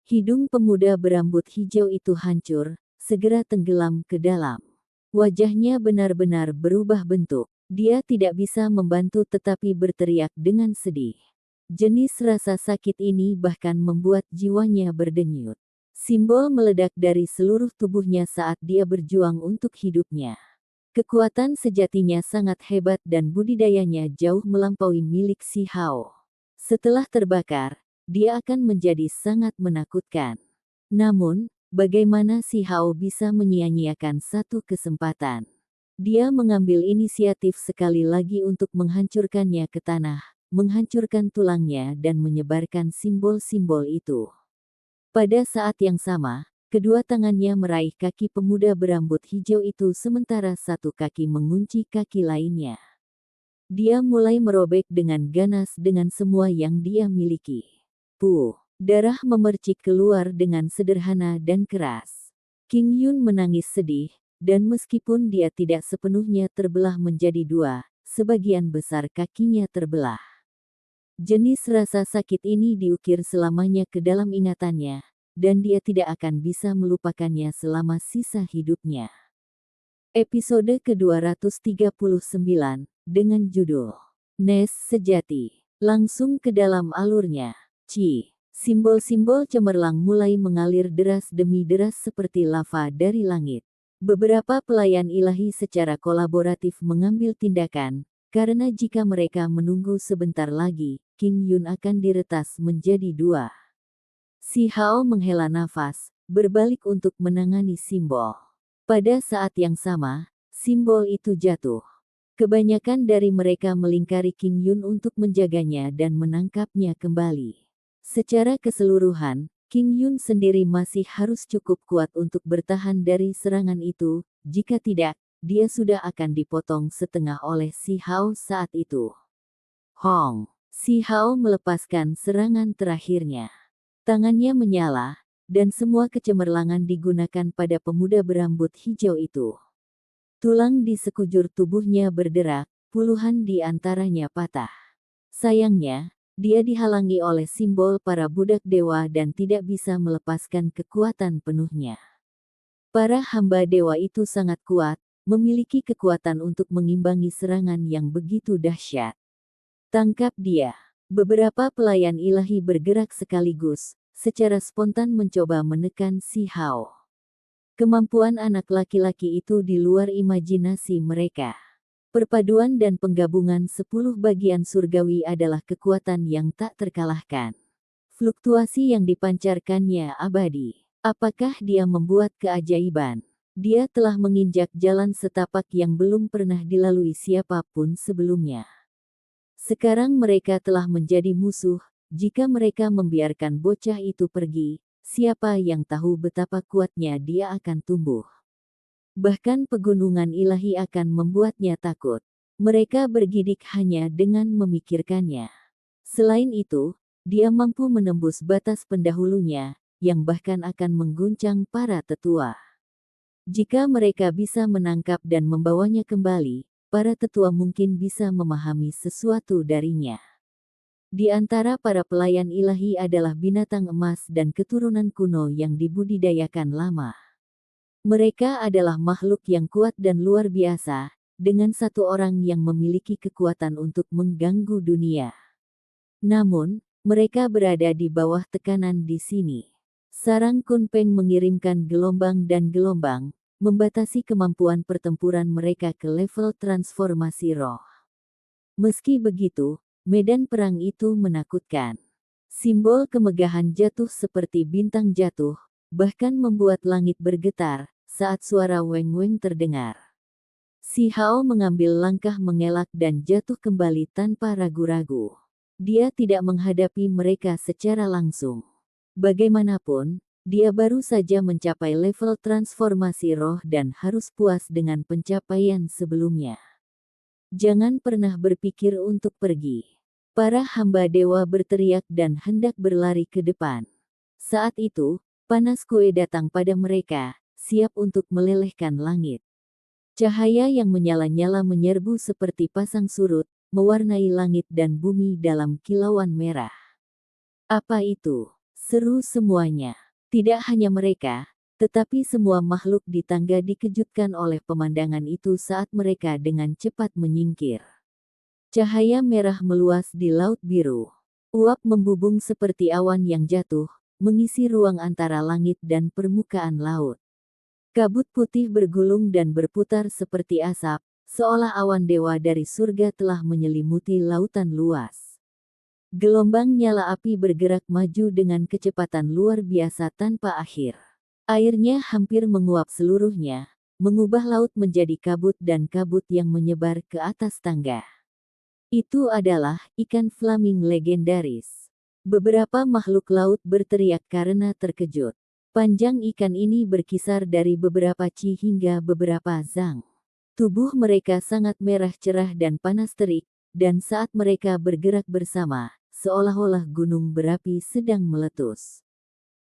Hidung pemuda berambut hijau itu hancur, segera tenggelam ke dalam. Wajahnya benar-benar berubah bentuk. Dia tidak bisa membantu tetapi berteriak dengan sedih. Jenis rasa sakit ini bahkan membuat jiwanya berdenyut. Simbol meledak dari seluruh tubuhnya saat dia berjuang untuk hidupnya. Kekuatan sejatinya sangat hebat dan budidayanya jauh melampaui milik si Hao. Setelah terbakar, dia akan menjadi sangat menakutkan. Namun, bagaimana si Hao bisa menyia-nyiakan satu kesempatan? Dia mengambil inisiatif sekali lagi untuk menghancurkannya ke tanah, menghancurkan tulangnya dan menyebarkan simbol-simbol itu. Pada saat yang sama, kedua tangannya meraih kaki pemuda berambut hijau itu sementara satu kaki mengunci kaki lainnya. Dia mulai merobek dengan ganas dengan semua yang dia miliki. Puh! Darah memercik keluar dengan sederhana dan keras. King Yun menangis sedih, dan meskipun dia tidak sepenuhnya terbelah menjadi dua, sebagian besar kakinya terbelah. Jenis rasa sakit ini diukir selamanya ke dalam ingatannya, dan dia tidak akan bisa melupakannya selama sisa hidupnya. Episode ke-239, dengan judul Nes Sejati. Langsung ke dalam alurnya. Simbol-simbol cemerlang mulai mengalir deras demi deras seperti lava dari langit. Beberapa pelayan ilahi secara kolaboratif mengambil tindakan, karena jika mereka menunggu sebentar lagi, King Yun akan diretas menjadi dua. Si Hao menghela nafas, berbalik untuk menangani simbol. Pada saat yang sama, simbol itu jatuh. Kebanyakan dari mereka melingkari King Yun untuk menjaganya dan menangkapnya kembali. Secara keseluruhan, King Yun sendiri masih harus cukup kuat untuk bertahan dari serangan itu, jika tidak, dia sudah akan dipotong setengah oleh Si Hao saat itu. Hong! Si Hao melepaskan serangan terakhirnya. Tangannya menyala, dan semua kecemerlangan digunakan pada pemuda berambut hijau itu. Tulang di sekujur tubuhnya berderak, puluhan di antaranya patah. Sayangnya, dia dihalangi oleh simbol para budak dewa dan tidak bisa melepaskan kekuatan penuhnya. Para hamba dewa itu sangat kuat, memiliki kekuatan untuk mengimbangi serangan yang begitu dahsyat. Tangkap dia! Beberapa pelayan ilahi bergerak sekaligus, secara spontan mencoba menekan Si Hao. Kemampuan anak laki-laki itu di luar imajinasi mereka. Perpaduan dan penggabungan 10 bagian surgawi adalah kekuatan yang tak terkalahkan. Fluktuasi yang dipancarkannya abadi. Apakah dia membuat keajaiban? Dia telah menginjak jalan setapak yang belum pernah dilalui siapapun sebelumnya. Sekarang mereka telah menjadi musuh. Jika mereka membiarkan bocah itu pergi, siapa yang tahu betapa kuatnya dia akan tumbuh. Bahkan pegunungan ilahi akan membuatnya takut. Mereka bergidik hanya dengan memikirkannya. Selain itu, dia mampu menembus batas pendahulunya, yang bahkan akan mengguncang para tetua. Jika mereka bisa menangkap dan membawanya kembali, para tetua mungkin bisa memahami sesuatu darinya. Di antara para pelayan ilahi adalah binatang emas dan keturunan kuno yang dibudidayakan lama. Mereka adalah makhluk yang kuat dan luar biasa, dengan satu orang yang memiliki kekuatan untuk mengganggu dunia. Namun, mereka berada di bawah tekanan di sini. Sarang Kunpeng mengirimkan gelombang dan gelombang, membatasi kemampuan pertempuran mereka ke level transformasi roh. Meski begitu, medan perang itu menakutkan. Simbol kemegahan jatuh seperti bintang jatuh, bahkan membuat langit bergetar saat suara weng-weng terdengar. Si Hao mengambil langkah mengelak dan jatuh kembali tanpa ragu-ragu. Dia tidak menghadapi mereka secara langsung. Bagaimanapun, dia baru saja mencapai level transformasi roh dan harus puas dengan pencapaian sebelumnya. Jangan pernah berpikir untuk pergi. Para hamba dewa berteriak dan hendak berlari ke depan. Saat itu, panas kue datang pada mereka, siap untuk melelehkan langit. Cahaya yang menyala-nyala menyerbu seperti pasang surut, mewarnai langit dan bumi dalam kilauan merah. Apa itu? Seru semuanya. Tidak hanya mereka, tetapi semua makhluk di tangga dikejutkan oleh pemandangan itu saat mereka dengan cepat menyingkir. Cahaya merah meluas di laut biru. Uap membubung seperti awan yang jatuh, mengisi ruang antara langit dan permukaan laut. Kabut putih bergulung dan berputar seperti asap, seolah awan dewa dari surga telah menyelimuti lautan luas. Gelombang nyala api bergerak maju dengan kecepatan luar biasa tanpa akhir. Airnya hampir menguap seluruhnya, mengubah laut menjadi kabut dan kabut yang menyebar ke atas tangga. Itu adalah ikan flaming legendaris. Beberapa makhluk laut berteriak karena terkejut. Panjang ikan ini berkisar dari beberapa chi hingga beberapa zang. Tubuh mereka sangat merah cerah dan panas terik, dan saat mereka bergerak bersama, seolah-olah gunung berapi sedang meletus.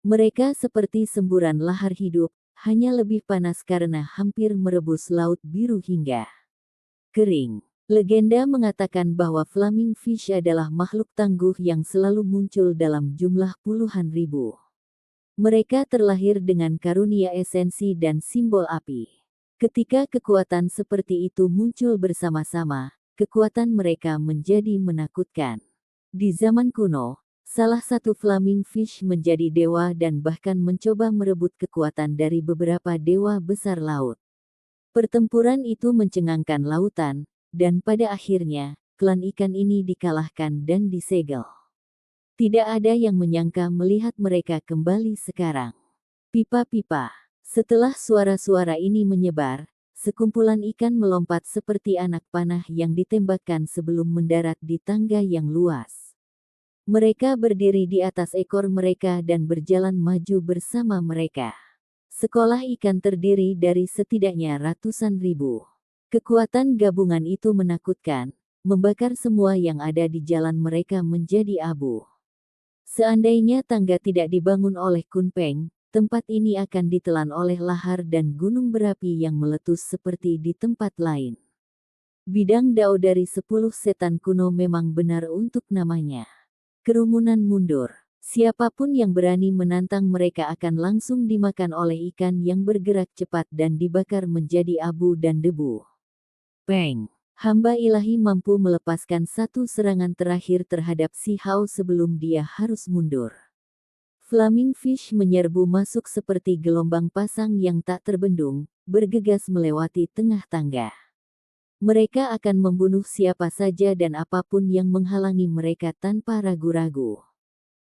Mereka seperti semburan lahar hidup, hanya lebih panas karena hampir merebus laut biru hingga kering. Legenda mengatakan bahwa flaming fish adalah makhluk tangguh yang selalu muncul dalam jumlah puluhan ribu. Mereka terlahir dengan karunia esensi dan simbol api. Ketika kekuatan seperti itu muncul bersama-sama, kekuatan mereka menjadi menakutkan. Di zaman kuno, salah satu flaming fish menjadi dewa dan bahkan mencoba merebut kekuatan dari beberapa dewa besar laut. Pertempuran itu mencengangkan lautan, dan pada akhirnya, klan ikan ini dikalahkan dan disegel. Tidak ada yang menyangka melihat mereka kembali sekarang. Pipa-pipa. Setelah suara-suara ini menyebar, sekumpulan ikan melompat seperti anak panah yang ditembakkan sebelum mendarat di tangga yang luas. Mereka berdiri di atas ekor mereka dan berjalan maju bersama mereka. Sekolah ikan terdiri dari setidaknya ratusan ribu. Kekuatan gabungan itu menakutkan, membakar semua yang ada di jalan mereka menjadi abu. Seandainya tangga tidak dibangun oleh Kunpeng, tempat ini akan ditelan oleh lahar dan gunung berapi yang meletus seperti di tempat lain. Bidang Dao dari 10 setan kuno memang benar untuk namanya. Kerumunan mundur. Siapapun yang berani menantang mereka akan langsung dimakan oleh ikan yang bergerak cepat dan dibakar menjadi abu dan debu. Peng! Hamba ilahi mampu melepaskan satu serangan terakhir terhadap Si Hao sebelum dia harus mundur. Flaming Fish menyerbu masuk seperti gelombang pasang yang tak terbendung, bergegas melewati tengah tangga. Mereka akan membunuh siapa saja dan apapun yang menghalangi mereka tanpa ragu-ragu.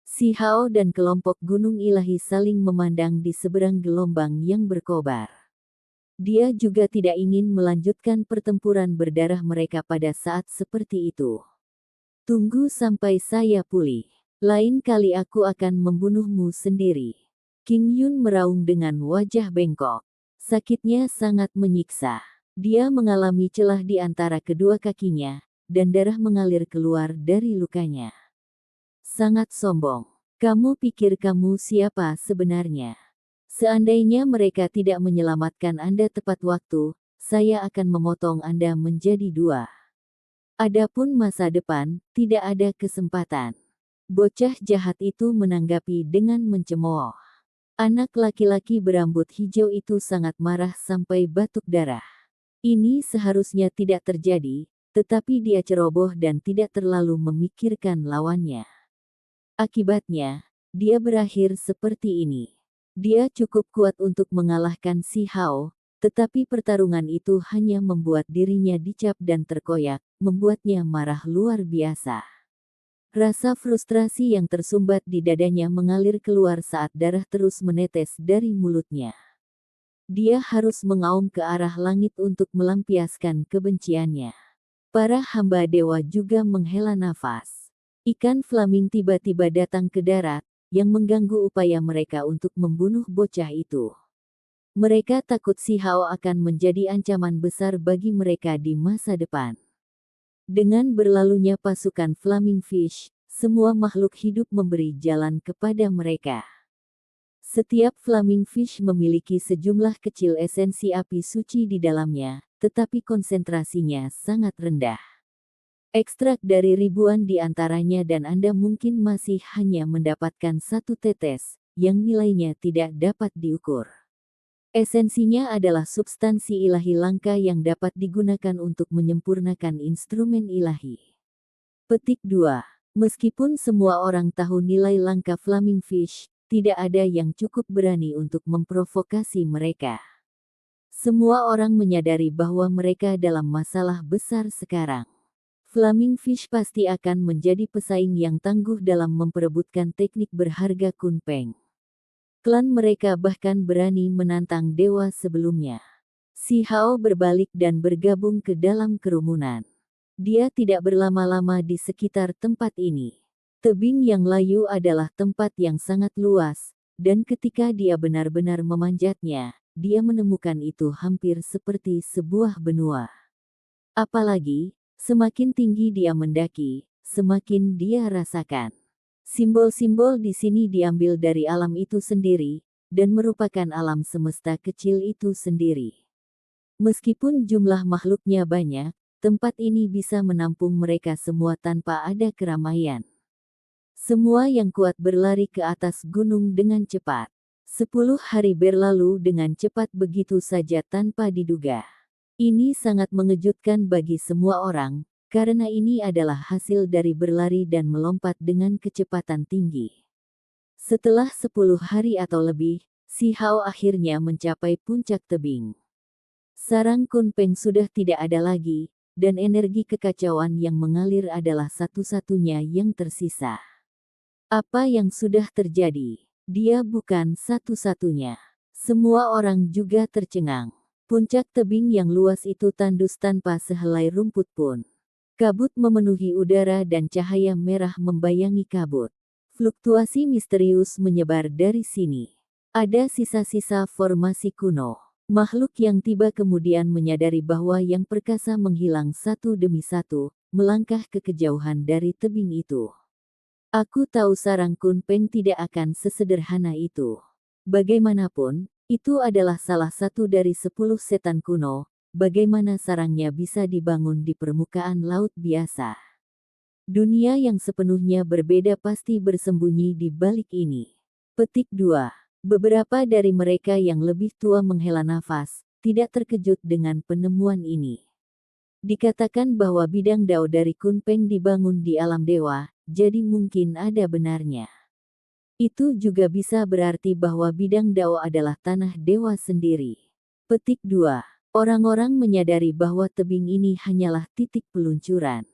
Si Hao dan kelompok gunung ilahi saling memandang di seberang gelombang yang berkobar. Dia juga tidak ingin melanjutkan pertempuran berdarah mereka pada saat seperti itu. Tunggu sampai saya pulih. Lain kali aku akan membunuhmu sendiri. King Yun meraung dengan wajah bengkok. Sakitnya sangat menyiksa. Dia mengalami celah di antara kedua kakinya, dan darah mengalir keluar dari lukanya. Sangat sombong. Kamu pikir kamu siapa sebenarnya? Seandainya mereka tidak menyelamatkan Anda tepat waktu, saya akan memotong Anda menjadi dua. Adapun masa depan, tidak ada kesempatan. Bocah jahat itu menanggapi dengan mencemooh. Anak laki-laki berambut hijau itu sangat marah sampai batuk darah. Ini seharusnya tidak terjadi, tetapi dia ceroboh dan tidak terlalu memikirkan lawannya. Akibatnya, dia berakhir seperti ini. Dia cukup kuat untuk mengalahkan Si Hao, tetapi pertarungan itu hanya membuat dirinya dicap dan terkoyak, membuatnya marah luar biasa. Rasa frustrasi yang tersumbat di dadanya mengalir keluar saat darah terus menetes dari mulutnya. Dia harus mengaum ke arah langit untuk melampiaskan kebenciannya. Para hamba dewa juga menghela nafas. Ikan flaming tiba-tiba datang ke darat, yang mengganggu upaya mereka untuk membunuh bocah itu. Mereka takut Si Hao akan menjadi ancaman besar bagi mereka di masa depan. Dengan berlalunya pasukan Flaming Fish, semua makhluk hidup memberi jalan kepada mereka. Setiap Flaming Fish memiliki sejumlah kecil esensi api suci di dalamnya, tetapi konsentrasinya sangat rendah. Ekstrak dari ribuan di antaranya dan Anda mungkin masih hanya mendapatkan satu tetes, yang nilainya tidak dapat diukur. Esensinya adalah substansi ilahi langka yang dapat digunakan untuk menyempurnakan instrumen ilahi. Petik 2. Meskipun semua orang tahu nilai langka Flaming Fish, tidak ada yang cukup berani untuk memprovokasi mereka. Semua orang menyadari bahwa mereka dalam masalah besar sekarang. Flaming Fish pasti akan menjadi pesaing yang tangguh dalam memperebutkan teknik berharga Kunpeng. Klan mereka bahkan berani menantang dewa sebelumnya. Si Hao berbalik dan bergabung ke dalam kerumunan. Dia tidak berlama-lama di sekitar tempat ini. Tebing yang layu adalah tempat yang sangat luas, dan ketika dia benar-benar memanjatnya, dia menemukan itu hampir seperti sebuah benua. Apalagi, semakin tinggi dia mendaki, semakin dia rasakan. Simbol-simbol di sini diambil dari alam itu sendiri, dan merupakan alam semesta kecil itu sendiri. Meskipun jumlah makhluknya banyak, tempat ini bisa menampung mereka semua tanpa ada keramaian. Semua yang kuat berlari ke atas gunung dengan cepat. 10 hari berlalu dengan cepat begitu saja tanpa diduga. Ini sangat mengejutkan bagi semua orang, karena ini adalah hasil dari berlari dan melompat dengan kecepatan tinggi. Setelah 10 hari atau lebih, Si Hao akhirnya mencapai puncak tebing. Sarang Kunpeng sudah tidak ada lagi, dan energi kekacauan yang mengalir adalah satu-satunya yang tersisa. Apa yang sudah terjadi? Dia bukan satu-satunya. Semua orang juga tercengang. Puncak tebing yang luas itu tandus tanpa sehelai rumput pun. Kabut memenuhi udara dan cahaya merah membayangi kabut. Fluktuasi misterius menyebar dari sini. Ada sisa-sisa formasi kuno. Makhluk yang tiba kemudian menyadari bahwa yang perkasa menghilang satu demi satu, melangkah ke kejauhan dari tebing itu. Aku tahu sarang Kunpeng tidak akan sesederhana itu. Bagaimanapun, itu adalah salah satu dari 10 setan kuno. Bagaimana sarangnya bisa dibangun di permukaan laut biasa? Dunia yang sepenuhnya berbeda pasti bersembunyi di balik ini. Petik 2. Beberapa dari mereka yang lebih tua menghela nafas, tidak terkejut dengan penemuan ini. Dikatakan bahwa bidang dao dari Kunpeng dibangun di alam dewa, jadi mungkin ada benarnya. Itu juga bisa berarti bahwa bidang dao adalah tanah dewa sendiri. Petik 2. Orang-orang menyadari bahwa tebing ini hanyalah titik peluncuran.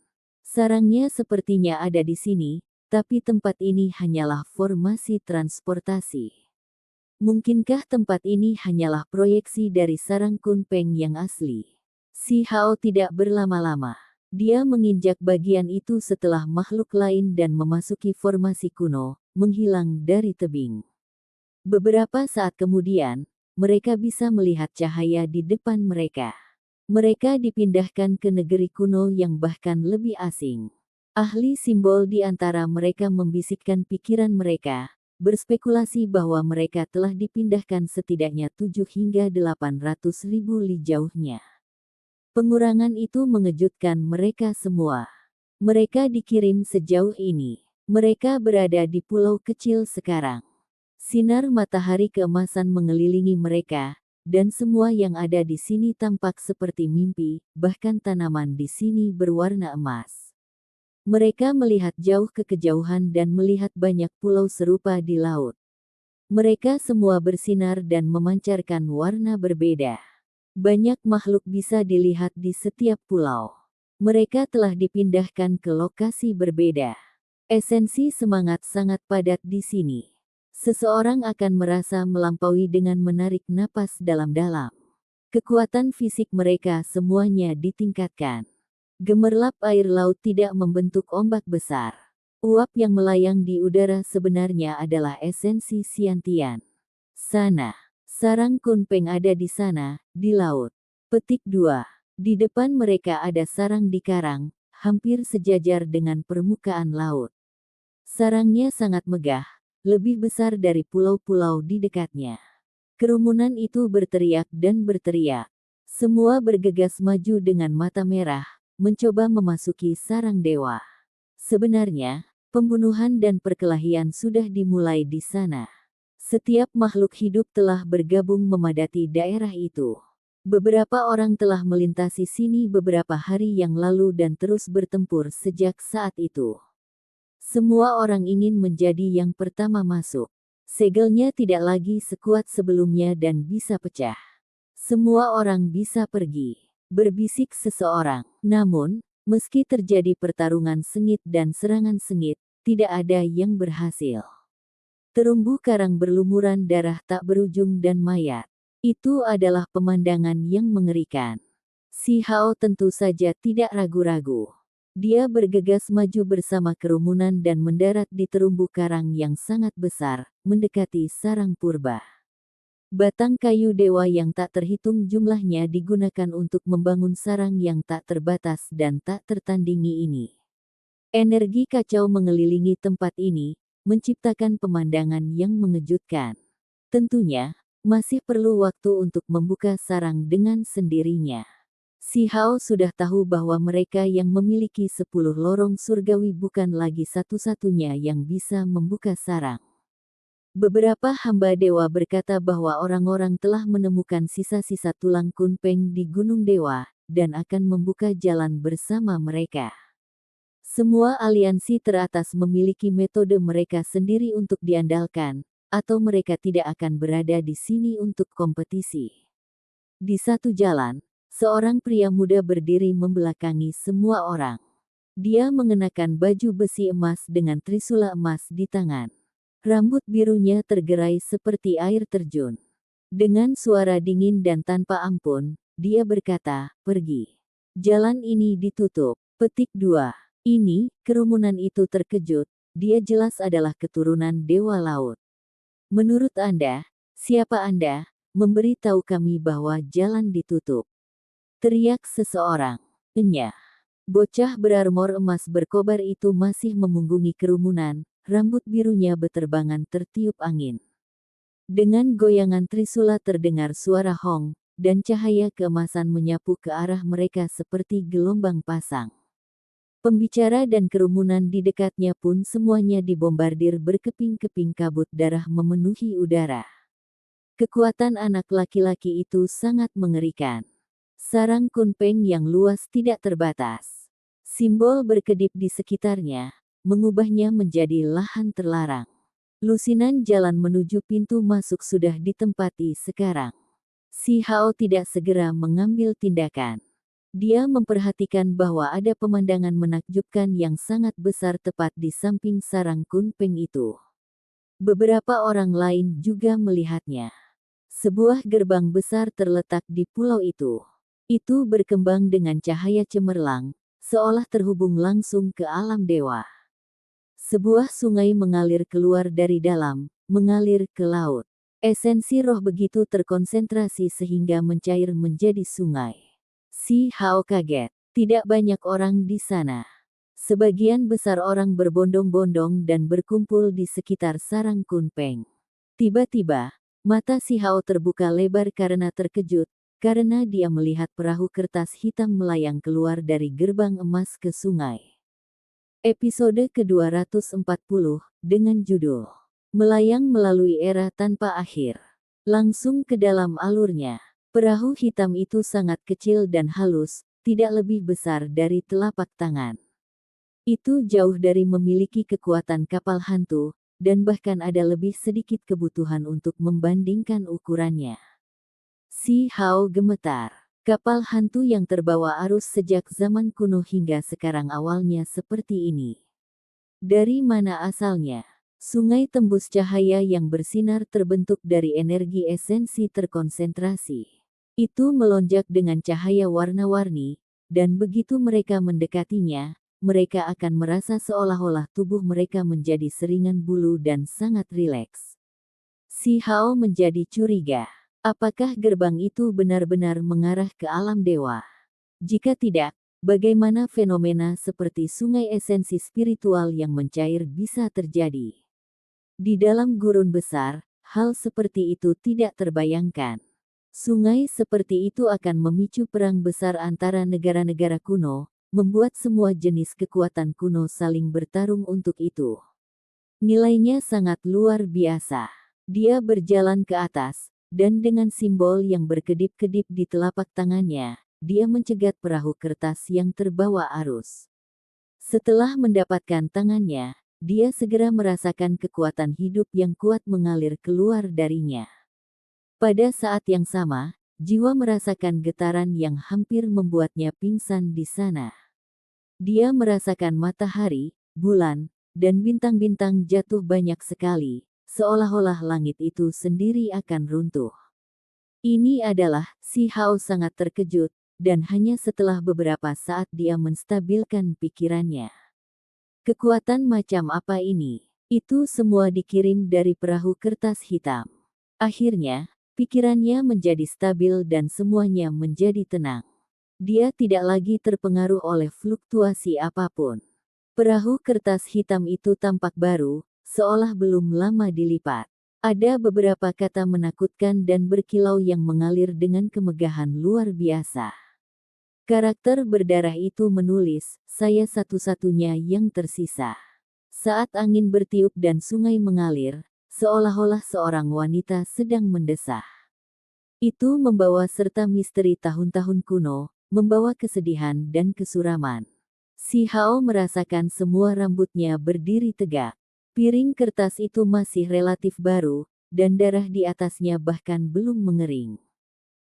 Sarangnya sepertinya ada di sini, tapi tempat ini hanyalah formasi transportasi. Mungkinkah tempat ini hanyalah proyeksi dari sarang Kunpeng yang asli? Si Hao tidak berlama-lama. Dia menginjak bagian itu setelah makhluk lain dan memasuki formasi kuno, menghilang dari tebing. Beberapa saat kemudian, mereka bisa melihat cahaya di depan mereka. Mereka dipindahkan ke negeri kuno yang bahkan lebih asing. Ahli simbol di antara mereka membisikkan pikiran mereka, berspekulasi bahwa mereka telah dipindahkan setidaknya 7 hingga 800 ribu li jauhnya. Pengurangan itu mengejutkan mereka semua. Mereka dikirim sejauh ini. Mereka berada di pulau kecil sekarang. Sinar matahari keemasan mengelilingi mereka, dan semua yang ada di sini tampak seperti mimpi, bahkan tanaman di sini berwarna emas. Mereka melihat jauh ke kejauhan dan melihat banyak pulau serupa di laut. Mereka semua bersinar dan memancarkan warna berbeda. Banyak makhluk bisa dilihat di setiap pulau. Mereka telah dipindahkan ke lokasi berbeda. Esensi semangat sangat padat di sini. Seseorang akan merasa melampaui dengan menarik napas dalam-dalam. Kekuatan fisik mereka semuanya ditingkatkan. Gemerlap air laut tidak membentuk ombak besar. Uap yang melayang di udara sebenarnya adalah esensi Xiantian. Sana. Sarang Kunpeng ada di sana, di laut. Petik 2. Di depan mereka ada sarang di karang, hampir sejajar dengan permukaan laut. Sarangnya sangat megah, lebih besar dari pulau-pulau di dekatnya. Kerumunan itu berteriak dan berteriak. Semua bergegas maju dengan mata merah, mencoba memasuki sarang dewa. Sebenarnya, pembunuhan dan perkelahian sudah dimulai di sana. Setiap makhluk hidup telah bergabung memadati daerah itu. Beberapa orang telah melintasi sini beberapa hari yang lalu dan terus bertempur sejak saat itu. Semua orang ingin menjadi yang pertama masuk. Segelnya tidak lagi sekuat sebelumnya dan bisa pecah. Semua orang bisa pergi, berbisik seseorang. Namun, meski terjadi pertarungan sengit dan serangan sengit, tidak ada yang berhasil. Terumbu karang berlumuran darah tak berujung dan mayat. Itu adalah pemandangan yang mengerikan. Si Hao tentu saja tidak ragu-ragu. Dia bergegas maju bersama kerumunan dan mendarat di terumbu karang yang sangat besar, mendekati sarang purba. Batang kayu dewa yang tak terhitung jumlahnya digunakan untuk membangun sarang yang tak terbatas dan tak tertandingi ini. Energi kacau mengelilingi tempat ini, menciptakan pemandangan yang mengejutkan. Tentunya, masih perlu waktu untuk membuka sarang dengan sendirinya. Si Hao sudah tahu bahwa mereka yang memiliki 10 lorong surgawi bukan lagi satu-satunya yang bisa membuka sarang. Beberapa hamba dewa berkata bahwa orang-orang telah menemukan sisa-sisa tulang Kunpeng di Gunung Dewa, dan akan membuka jalan bersama mereka. Semua aliansi teratas memiliki metode mereka sendiri untuk diandalkan, atau mereka tidak akan berada di sini untuk kompetisi. Di satu jalan, seorang pria muda berdiri membelakangi semua orang. Dia mengenakan baju besi emas dengan trisula emas di tangan. Rambut birunya tergerai seperti air terjun. Dengan suara dingin dan tanpa ampun, dia berkata, "Pergi. Jalan ini ditutup." Petik 2. Ini, kerumunan itu terkejut, dia jelas adalah keturunan Dewa Laut. Menurut Anda, siapa Anda? memberitahu kami bahwa jalan ditutup. Teriak seseorang. Enyah. Bocah berarmor emas berkobar itu masih memunggungi kerumunan, rambut birunya beterbangan tertiup angin. Dengan goyangan trisula terdengar suara hong, dan cahaya keemasan menyapu ke arah mereka seperti gelombang pasang. Pembicara dan kerumunan di dekatnya pun semuanya dibombardir berkeping-keping kabut darah memenuhi udara. Kekuatan anak laki-laki itu sangat mengerikan. Sarang kunpeng yang luas tidak terbatas. Simbol berkedip di sekitarnya, mengubahnya menjadi lahan terlarang. Lusinan jalan menuju pintu masuk sudah ditempati sekarang. Si Hao tidak segera mengambil tindakan. Dia memperhatikan bahwa ada pemandangan menakjubkan yang sangat besar tepat di samping sarang kunpeng itu. Beberapa orang lain juga melihatnya. Sebuah gerbang besar terletak di pulau itu. Itu berkembang dengan cahaya cemerlang, seolah terhubung langsung ke alam dewa. Sebuah sungai mengalir keluar dari dalam, mengalir ke laut. Esensi roh begitu terkonsentrasi sehingga mencair menjadi sungai. Si Hao kaget. Tidak banyak orang di sana. Sebagian besar orang berbondong-bondong dan berkumpul di sekitar sarang kunpeng. Tiba-tiba, mata si Hao terbuka lebar karena terkejut, karena dia melihat perahu kertas hitam melayang keluar dari gerbang emas ke sungai. Episode ke-240, dengan judul Melayang Melalui Era Tanpa Akhir. Langsung ke dalam alurnya. Perahu hitam itu sangat kecil dan halus, tidak lebih besar dari telapak tangan. Itu jauh dari memiliki kekuatan kapal hantu, dan bahkan ada lebih sedikit kebutuhan untuk membandingkan ukurannya. Si Hao gemetar. Kapal hantu yang terbawa arus sejak zaman kuno hingga sekarang awalnya seperti ini. Dari mana asalnya? Sungai tembus cahaya yang bersinar terbentuk dari energi esensi terkonsentrasi. Itu melonjak dengan cahaya warna-warni, dan begitu mereka mendekatinya, mereka akan merasa seolah-olah tubuh mereka menjadi seringan bulu dan sangat rileks. Si Hao menjadi curiga. Apakah gerbang itu benar-benar mengarah ke alam dewa? Jika tidak, bagaimana fenomena seperti sungai esensi spiritual yang mencair bisa terjadi? Di dalam gurun besar, hal seperti itu tidak terbayangkan. Sungai seperti itu akan memicu perang besar antara negara-negara kuno, membuat semua jenis kekuatan kuno saling bertarung untuk itu. Nilainya sangat luar biasa. Dia berjalan ke atas, dan dengan simbol yang berkedip-kedip di telapak tangannya, dia mencegat perahu kertas yang terbawa arus. Setelah mendapatkan tangannya, dia segera merasakan kekuatan hidup yang kuat mengalir keluar darinya. Pada saat yang sama, jiwa merasakan getaran yang hampir membuatnya pingsan di sana. Dia merasakan matahari, bulan, dan bintang-bintang jatuh banyak sekali, seolah-olah langit itu sendiri akan runtuh. Ini adalah, si Hao sangat terkejut, dan hanya setelah beberapa saat dia menstabilkan pikirannya. Kekuatan macam apa ini? Itu semua dikirim dari perahu kertas hitam. Akhirnya, pikirannya menjadi stabil dan semuanya menjadi tenang. Dia tidak lagi terpengaruh oleh fluktuasi apapun. Perahu kertas hitam itu tampak baru, seolah belum lama dilipat. Ada beberapa kata menakutkan dan berkilau yang mengalir dengan kemegahan luar biasa. Karakter berdarah itu menulis, "Saya satu-satunya yang tersisa." Saat angin bertiup dan sungai mengalir, seolah-olah seorang wanita sedang mendesah. Itu membawa serta misteri tahun-tahun kuno, membawa kesedihan dan kesuraman. Si Hao merasakan semua rambutnya berdiri tegak. Piring kertas itu masih relatif baru, dan darah di atasnya bahkan belum mengering.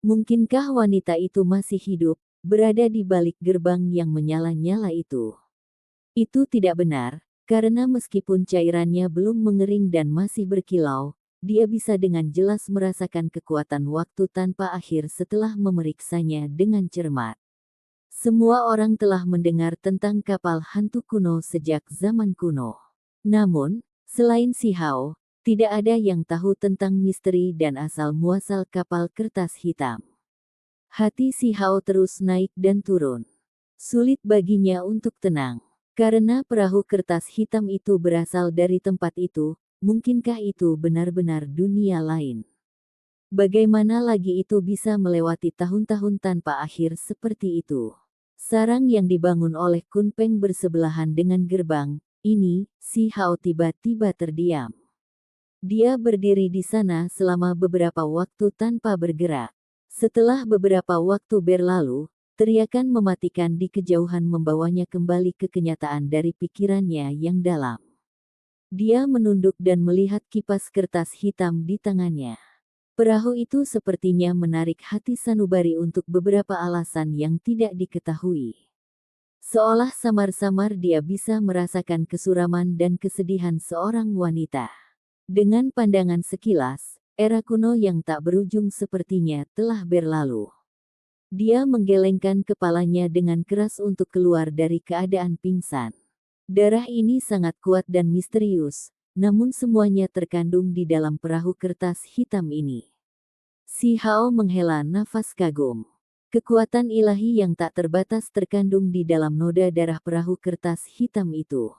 Mungkinkah wanita itu masih hidup, berada di balik gerbang yang menyala-nyala itu? Itu tidak benar, karena meskipun cairannya belum mengering dan masih berkilau, dia bisa dengan jelas merasakan kekuatan waktu tanpa akhir setelah memeriksanya dengan cermat. Semua orang telah mendengar tentang kapal hantu kuno sejak zaman kuno. Namun, selain si Hao, Tidak ada yang tahu tentang misteri dan asal-muasal kapal kertas hitam. Hati si Hao terus naik dan turun. Sulit baginya untuk tenang. Karena perahu kertas hitam itu berasal dari tempat itu, mungkinkah itu benar-benar dunia lain? Bagaimana lagi itu bisa melewati tahun-tahun tanpa akhir seperti itu? Sarang yang dibangun oleh Kun Peng bersebelahan dengan gerbang, ini, si Hao tiba-tiba terdiam. Dia berdiri di sana selama beberapa waktu tanpa bergerak. Setelah beberapa waktu berlalu, teriakan mematikan di kejauhan membawanya kembali ke kenyataan dari pikirannya yang dalam. Dia menunduk dan melihat kipas kertas hitam di tangannya. Perahu itu sepertinya menarik hati sanubari untuk beberapa alasan yang tidak diketahui. Seolah samar-samar dia bisa merasakan kesuraman dan kesedihan seorang wanita. Dengan pandangan sekilas, era kuno yang tak berujung sepertinya telah berlalu. Dia menggelengkan kepalanya dengan keras untuk keluar dari keadaan pingsan. Darah ini sangat kuat dan misterius, namun semuanya terkandung di dalam perahu kertas hitam ini. Si Hao menghela nafas kagum. Kekuatan ilahi yang tak terbatas terkandung di dalam noda darah perahu kertas hitam itu.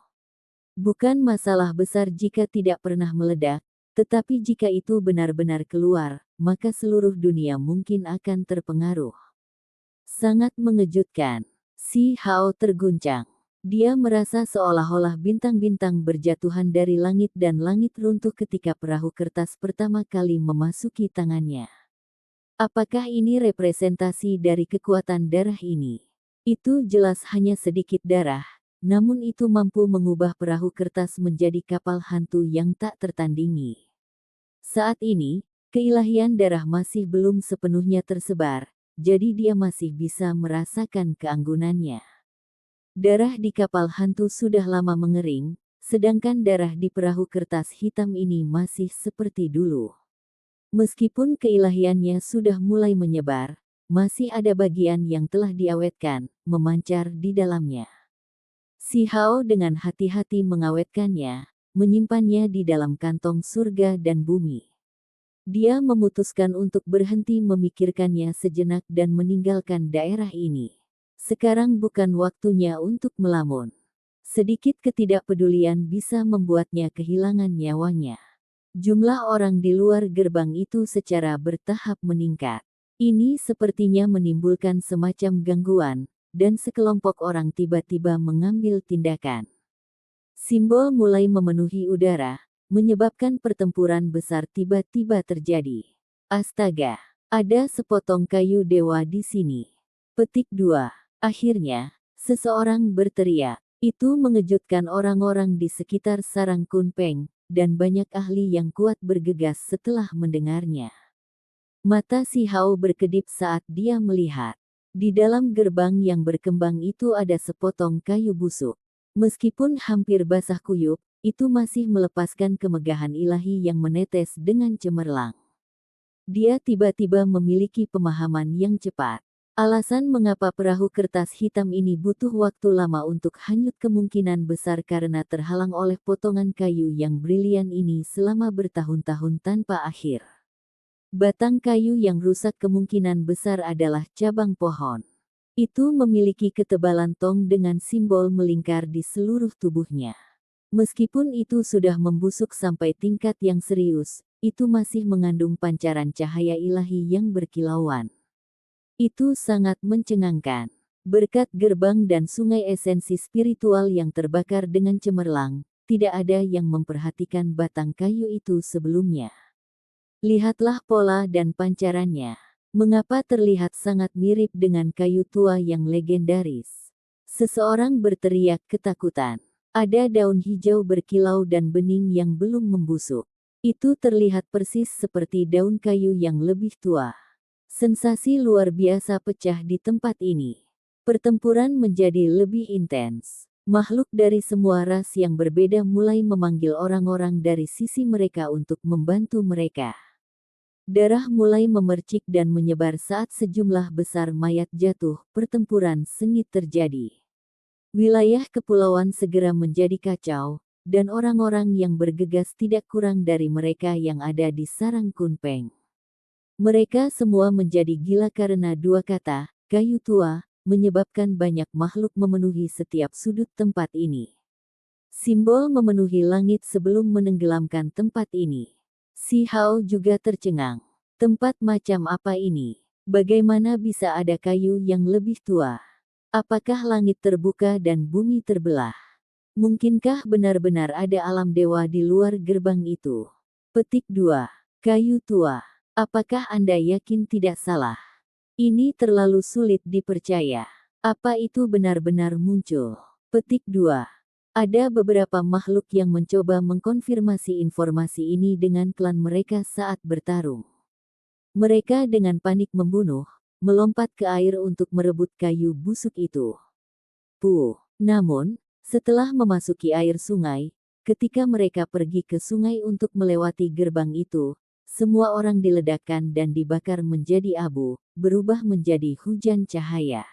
Bukan masalah besar jika tidak pernah meledak, tetapi jika itu benar-benar keluar, maka seluruh dunia mungkin akan terpengaruh. Sangat mengejutkan. Si Hao terguncang. Dia merasa seolah-olah bintang-bintang berjatuhan dari langit dan langit runtuh ketika perahu kertas pertama kali memasuki tangannya. Apakah ini representasi dari kekuatan darah ini? Itu jelas hanya sedikit darah, namun itu mampu mengubah perahu kertas menjadi kapal hantu yang tak tertandingi. Saat ini, keilahian darah masih belum sepenuhnya tersebar, jadi dia masih bisa merasakan keanggunannya. Darah di kapal hantu sudah lama mengering, sedangkan darah di perahu kertas hitam ini masih seperti dulu. Meskipun keilahiannya sudah mulai menyebar, masih ada bagian yang telah diawetkan, memancar di dalamnya. Si Hao dengan hati-hati mengawetkannya, menyimpannya di dalam kantong surga dan bumi. Dia memutuskan untuk berhenti memikirkannya sejenak dan meninggalkan daerah ini. Sekarang bukan waktunya untuk melamun. Sedikit ketidakpedulian bisa membuatnya kehilangan nyawanya. Jumlah orang di luar gerbang itu secara bertahap meningkat. Ini sepertinya menimbulkan semacam gangguan, dan sekelompok orang tiba-tiba mengambil tindakan. Simbol mulai memenuhi udara, menyebabkan pertempuran besar tiba-tiba terjadi. Astaga, ada sepotong kayu dewa di sini. Petik 2. Akhirnya, seseorang berteriak. Itu mengejutkan orang-orang di sekitar sarang Kun Peng, dan banyak ahli yang kuat bergegas setelah mendengarnya. Mata si Hao berkedip saat dia melihat. Di dalam gerbang yang berkembang itu ada sepotong kayu busuk. Meskipun hampir basah kuyup, itu masih melepaskan kemegahan ilahi yang menetes dengan cemerlang. Dia tiba-tiba memiliki pemahaman yang cepat. Alasan mengapa perahu kertas hitam ini butuh waktu lama untuk hanyut kemungkinan besar karena terhalang oleh potongan kayu yang brilian ini selama bertahun-tahun tanpa akhir. Batang kayu yang rusak kemungkinan besar adalah cabang pohon. Itu memiliki ketebalan tong dengan simbol melingkar di seluruh tubuhnya. Meskipun itu sudah membusuk sampai tingkat yang serius, itu masih mengandung pancaran cahaya ilahi yang berkilauan. Itu sangat mencengangkan. Berkat gerbang dan sungai esensi spiritual yang terbakar dengan cemerlang, tidak ada yang memperhatikan batang kayu itu sebelumnya. Lihatlah pola dan pancarannya. Mengapa terlihat sangat mirip dengan kayu tua yang legendaris? Seseorang berteriak ketakutan. Ada daun hijau berkilau dan bening yang belum membusuk. Itu terlihat persis seperti daun kayu yang lebih tua. Sensasi luar biasa pecah di tempat ini. Pertempuran menjadi lebih intens. Makhluk dari semua ras yang berbeda mulai memanggil orang-orang dari sisi mereka untuk membantu mereka. Darah mulai memercik dan menyebar saat sejumlah besar mayat jatuh. Pertempuran sengit terjadi. Wilayah kepulauan segera menjadi kacau, dan orang-orang yang bergegas tidak kurang dari mereka yang ada di sarang Kunpeng. Mereka semua menjadi gila karena dua kata, kayu tua, menyebabkan banyak makhluk memenuhi setiap sudut tempat ini. Simbol memenuhi langit sebelum menenggelamkan tempat ini. Si Hao juga tercengang. Tempat macam apa ini? Bagaimana bisa ada kayu yang lebih tua? Apakah langit terbuka dan bumi terbelah? Mungkinkah benar-benar ada alam dewa di luar gerbang itu? Petik 2. Kayu tua. Apakah Anda yakin tidak salah? Ini terlalu sulit dipercaya. Apa itu benar-benar muncul? Petik 2. Ada beberapa makhluk yang mencoba mengkonfirmasi informasi ini dengan klan mereka saat bertarung. Mereka dengan panik membunuh, melompat ke air untuk merebut kayu busuk itu. Namun, setelah memasuki air sungai, ketika mereka pergi ke sungai untuk melewati gerbang itu, semua orang diledakkan dan dibakar menjadi abu, berubah menjadi hujan cahaya.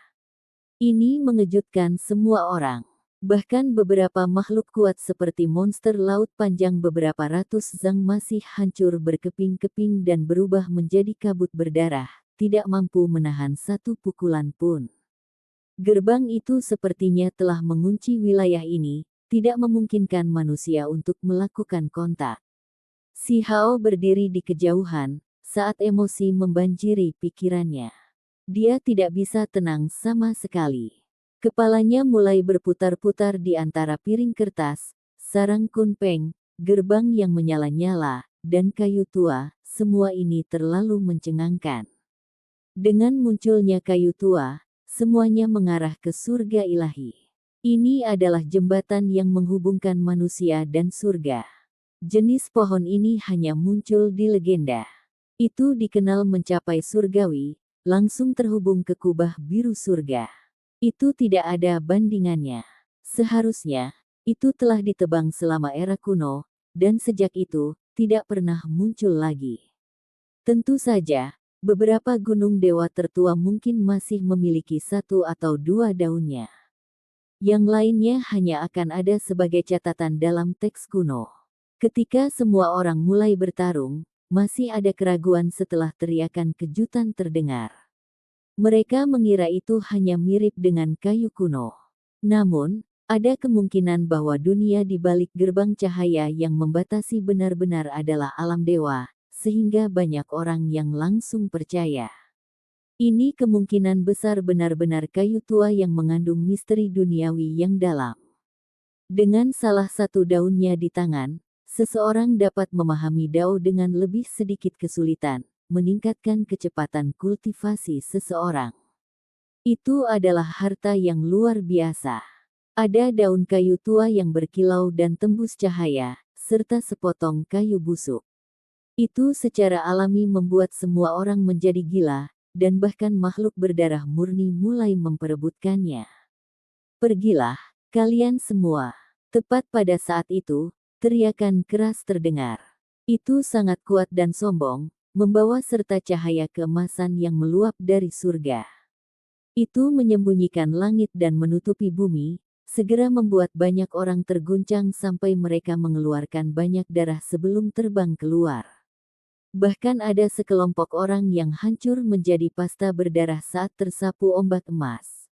Ini mengejutkan semua orang. Bahkan beberapa makhluk kuat seperti monster laut panjang beberapa ratus zang masih hancur berkeping-keping dan berubah menjadi kabut berdarah, tidak mampu menahan satu pukulan pun. Gerbang itu sepertinya telah mengunci wilayah ini, tidak memungkinkan manusia untuk melakukan kontak. Si Hao berdiri di kejauhan, saat emosi membanjiri pikirannya. Dia tidak bisa tenang sama sekali. Kepalanya mulai berputar-putar di antara piring kertas, sarang Kunpeng, gerbang yang menyala-nyala, dan kayu tua, semua ini terlalu mencengangkan. Dengan munculnya kayu tua, semuanya mengarah ke surga ilahi. Ini adalah jembatan yang menghubungkan manusia dan surga. Jenis pohon ini hanya muncul di legenda. Itu dikenal mencapai surgawi, langsung terhubung ke kubah biru surga. Itu tidak ada bandingannya. Seharusnya, itu telah ditebang selama era kuno, dan sejak itu, tidak pernah muncul lagi. Tentu saja, beberapa gunung dewa tertua mungkin masih memiliki satu atau dua daunnya. Yang lainnya hanya akan ada sebagai catatan dalam teks kuno. Ketika semua orang mulai bertarung, masih ada keraguan setelah teriakan kejutan terdengar. Mereka mengira itu hanya mirip dengan kayu kuno. Namun, ada kemungkinan bahwa dunia di balik gerbang cahaya yang membatasi benar-benar adalah alam dewa, sehingga banyak orang yang langsung percaya. Ini kemungkinan besar benar-benar kayu tua yang mengandung misteri duniawi yang dalam. Dengan salah satu daunnya di tangan, seseorang dapat memahami Dao dengan lebih sedikit kesulitan, meningkatkan kecepatan kultivasi seseorang. Itu adalah harta yang luar biasa. Ada daun kayu tua yang berkilau dan tembus cahaya, serta sepotong kayu busuk. Itu secara alami membuat semua orang menjadi gila, dan bahkan makhluk berdarah murni mulai memperebutkannya. Pergilah, kalian semua. Tepat pada saat itu, teriakan keras terdengar. Itu sangat kuat dan sombong, membawa serta cahaya keemasan yang meluap dari surga. Itu menyembunyikan langit dan menutupi bumi, segera membuat banyak orang terguncang sampai mereka mengeluarkan banyak darah sebelum terbang keluar. Bahkan ada sekelompok orang yang hancur menjadi pasta berdarah saat tersapu ombak emas.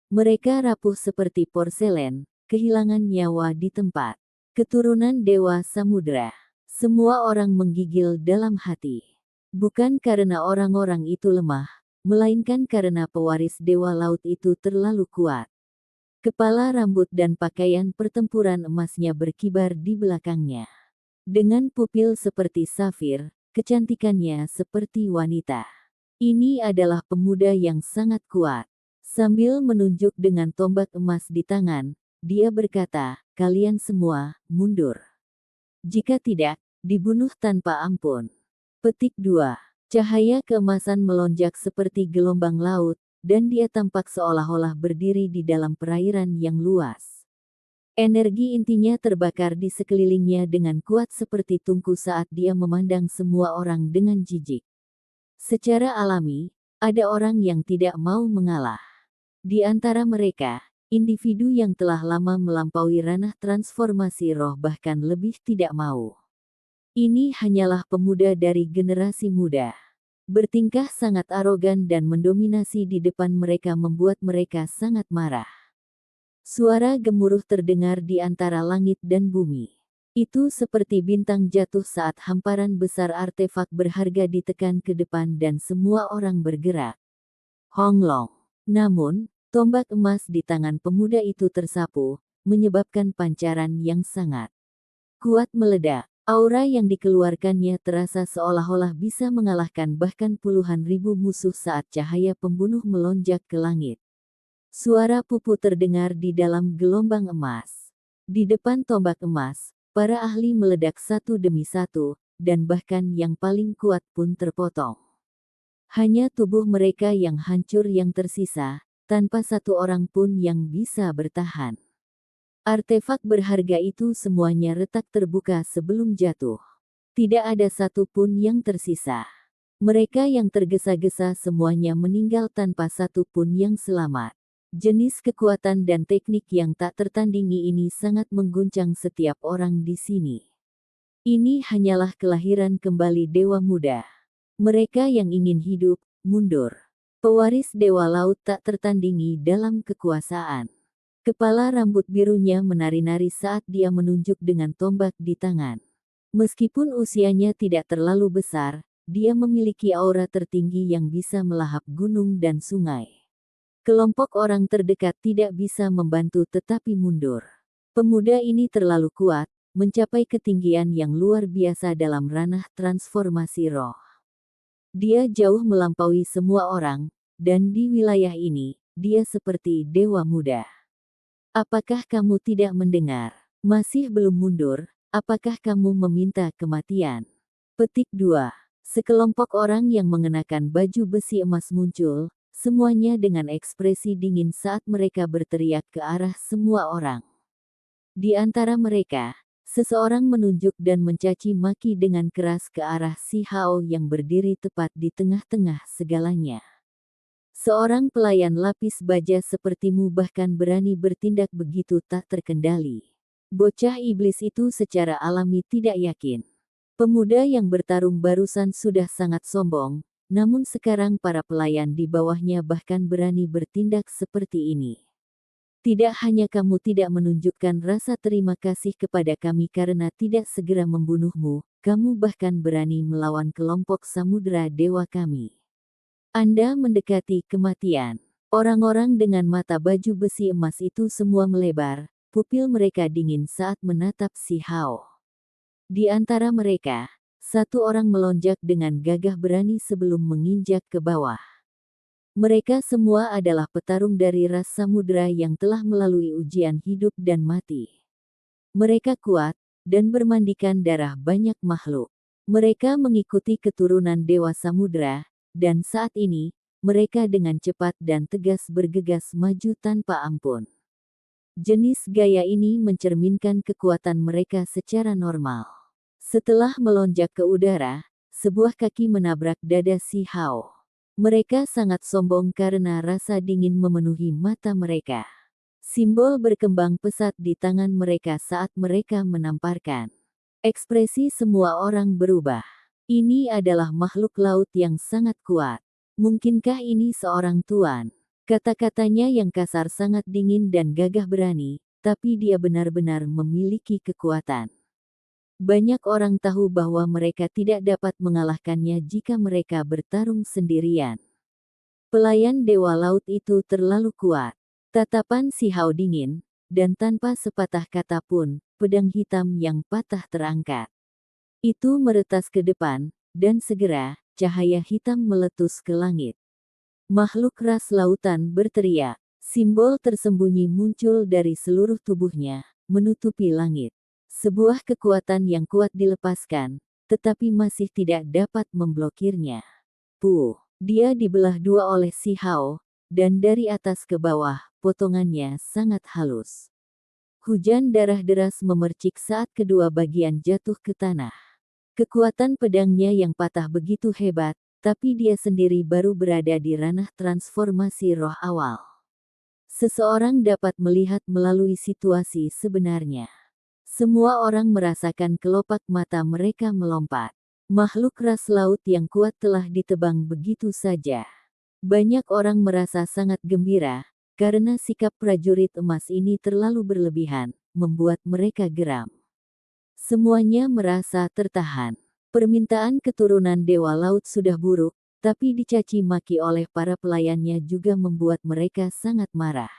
Mereka rapuh seperti porselen, kehilangan nyawa di tempat. Keturunan Dewa Samudra. Semua orang menggigil dalam hati. Bukan karena orang-orang itu lemah, melainkan karena pewaris Dewa Laut itu terlalu kuat. Kepala rambut dan pakaian pertempuran emasnya berkibar di belakangnya. Dengan pupil seperti safir, kecantikannya seperti wanita. Ini adalah pemuda yang sangat kuat. Sambil menunjuk dengan tombak emas di tangan, dia berkata, "Kalian semua, mundur. Jika tidak, dibunuh tanpa ampun." Petik 2. Cahaya keemasan melonjak seperti gelombang laut, dan dia tampak seolah-olah berdiri di dalam perairan yang luas. Energi intinya terbakar di sekelilingnya dengan kuat seperti tungku saat dia memandang semua orang dengan jijik. Secara alami, ada orang yang tidak mau mengalah. Di antara mereka, Individu yang telah lama melampaui ranah transformasi roh bahkan lebih tidak mau. Ini hanyalah pemuda dari generasi muda. Bertingkah sangat arogan dan mendominasi di depan mereka membuat mereka sangat marah. Suara gemuruh terdengar di antara langit dan bumi. Itu seperti bintang jatuh saat hamparan besar artefak berharga ditekan ke depan dan semua orang bergerak. Honglong. Namun, tombak emas di tangan pemuda itu tersapu, menyebabkan pancaran yang sangat kuat meledak. Aura yang dikeluarkannya terasa seolah-olah bisa mengalahkan bahkan puluhan ribu musuh saat cahaya pembunuh melonjak ke langit. Suara pupu terdengar di dalam gelombang emas. Di depan tombak emas, para ahli meledak satu demi satu, dan bahkan yang paling kuat pun terpotong. Hanya tubuh mereka yang hancur yang tersisa, tanpa satu orang pun yang bisa bertahan. Artefak berharga itu semuanya retak terbuka sebelum jatuh. Tidak ada satu pun yang tersisa. Mereka yang tergesa-gesa semuanya meninggal tanpa satu pun yang selamat. Jenis kekuatan dan teknik yang tak tertandingi ini sangat mengguncang setiap orang di sini. Ini hanyalah kelahiran kembali Dewa Muda. Mereka yang ingin hidup, mundur. Pewaris Dewa Laut tak tertandingi dalam kekuasaan. Kepala rambut birunya menari-nari saat dia menunjuk dengan tombak di tangan. Meskipun usianya tidak terlalu besar, dia memiliki aura tertinggi yang bisa melahap gunung dan sungai. Kelompok orang terdekat tidak bisa membantu tetapi mundur. Pemuda ini terlalu kuat, mencapai ketinggian yang luar biasa dalam ranah transformasi roh. Dia jauh melampaui semua orang, dan di wilayah ini, dia seperti Dewa Muda. Apakah kamu tidak mendengar? Masih belum mundur, apakah kamu meminta kematian? Petik 2. Sekelompok orang yang mengenakan baju besi emas muncul, semuanya dengan ekspresi dingin saat mereka berteriak ke arah semua orang. Di antara mereka, seseorang menunjuk dan mencaci maki dengan keras ke arah si Hao yang berdiri tepat di tengah-tengah segalanya. Seorang pelayan lapis baja sepertimu bahkan berani bertindak begitu tak terkendali. Bocah iblis itu secara alami tidak yakin. Pemuda yang bertarung barusan sudah sangat sombong, namun sekarang para pelayan di bawahnya bahkan berani bertindak seperti ini. Tidak hanya kamu tidak menunjukkan rasa terima kasih kepada kami karena tidak segera membunuhmu, kamu bahkan berani melawan kelompok samudera dewa kami. Anda mendekati kematian. Orang-orang dengan mata baju besi emas itu semua melebar, pupil mereka dingin saat menatap si Hao. Di antara mereka, satu orang melonjak dengan gagah berani sebelum menginjak ke bawah. Mereka semua adalah petarung dari ras samudera yang telah melalui ujian hidup dan mati. Mereka kuat, dan bermandikan darah banyak makhluk. Mereka mengikuti keturunan Dewa Samudera, dan saat ini, mereka dengan cepat dan tegas bergegas maju tanpa ampun. Jenis gaya ini mencerminkan kekuatan mereka secara normal. Setelah melonjak ke udara, sebuah kaki menabrak dada si Hao. Mereka sangat sombong karena rasa dingin memenuhi mata mereka. Simbol berkembang pesat di tangan mereka saat mereka menamparkan. Ekspresi semua orang berubah. Ini adalah makhluk laut yang sangat kuat. Mungkinkah ini seorang tuan? Kata-katanya yang kasar sangat dingin dan gagah berani, tapi dia benar-benar memiliki kekuatan. Banyak orang tahu bahwa mereka tidak dapat mengalahkannya jika mereka bertarung sendirian. Pelayan Dewa Laut itu terlalu kuat. Tatapan si Hao dingin, dan tanpa sepatah kata pun, pedang hitam yang patah terangkat. Itu meretas ke depan, dan segera, cahaya hitam meletus ke langit. Makhluk ras lautan berteriak. Simbol tersembunyi muncul dari seluruh tubuhnya, menutupi langit. Sebuah kekuatan yang kuat dilepaskan, tetapi masih tidak dapat memblokirnya. Dia dibelah dua oleh si Hao, dan dari atas ke bawah, potongannya sangat halus. Hujan darah deras memercik saat kedua bagian jatuh ke tanah. Kekuatan pedangnya yang patah begitu hebat, tapi dia sendiri baru berada di ranah transformasi roh awal. Seseorang dapat melihat melalui situasi sebenarnya. Semua orang merasakan kelopak mata mereka melompat. Makhluk ras laut yang kuat telah ditebang begitu saja. Banyak orang merasa sangat gembira, karena sikap prajurit emas ini terlalu berlebihan, membuat mereka geram. Semuanya merasa tertahan. Permintaan keturunan Dewa Laut sudah buruk, tapi dicaci maki oleh para pelayannya juga membuat mereka sangat marah.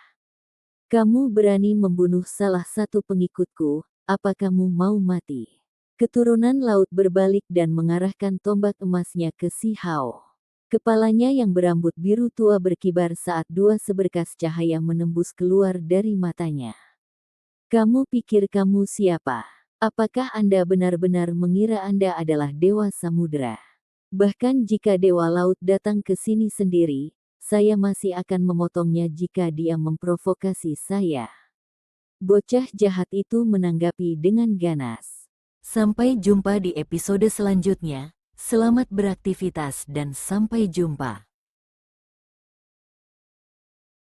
Kamu berani membunuh salah satu pengikutku, apa kamu mau mati? Keturunan laut berbalik dan mengarahkan tombak emasnya ke Si Hao. Kepalanya yang berambut biru tua berkibar saat dua seberkas cahaya menembus keluar dari matanya. Kamu pikir kamu siapa? Apakah Anda benar-benar mengira Anda adalah Dewa Samudra? Bahkan jika Dewa Laut datang ke sini sendiri, saya masih akan memotongnya jika dia memprovokasi saya. Bocah jahat itu menanggapi dengan ganas. Sampai jumpa di episode selanjutnya. Selamat beraktivitas dan sampai jumpa.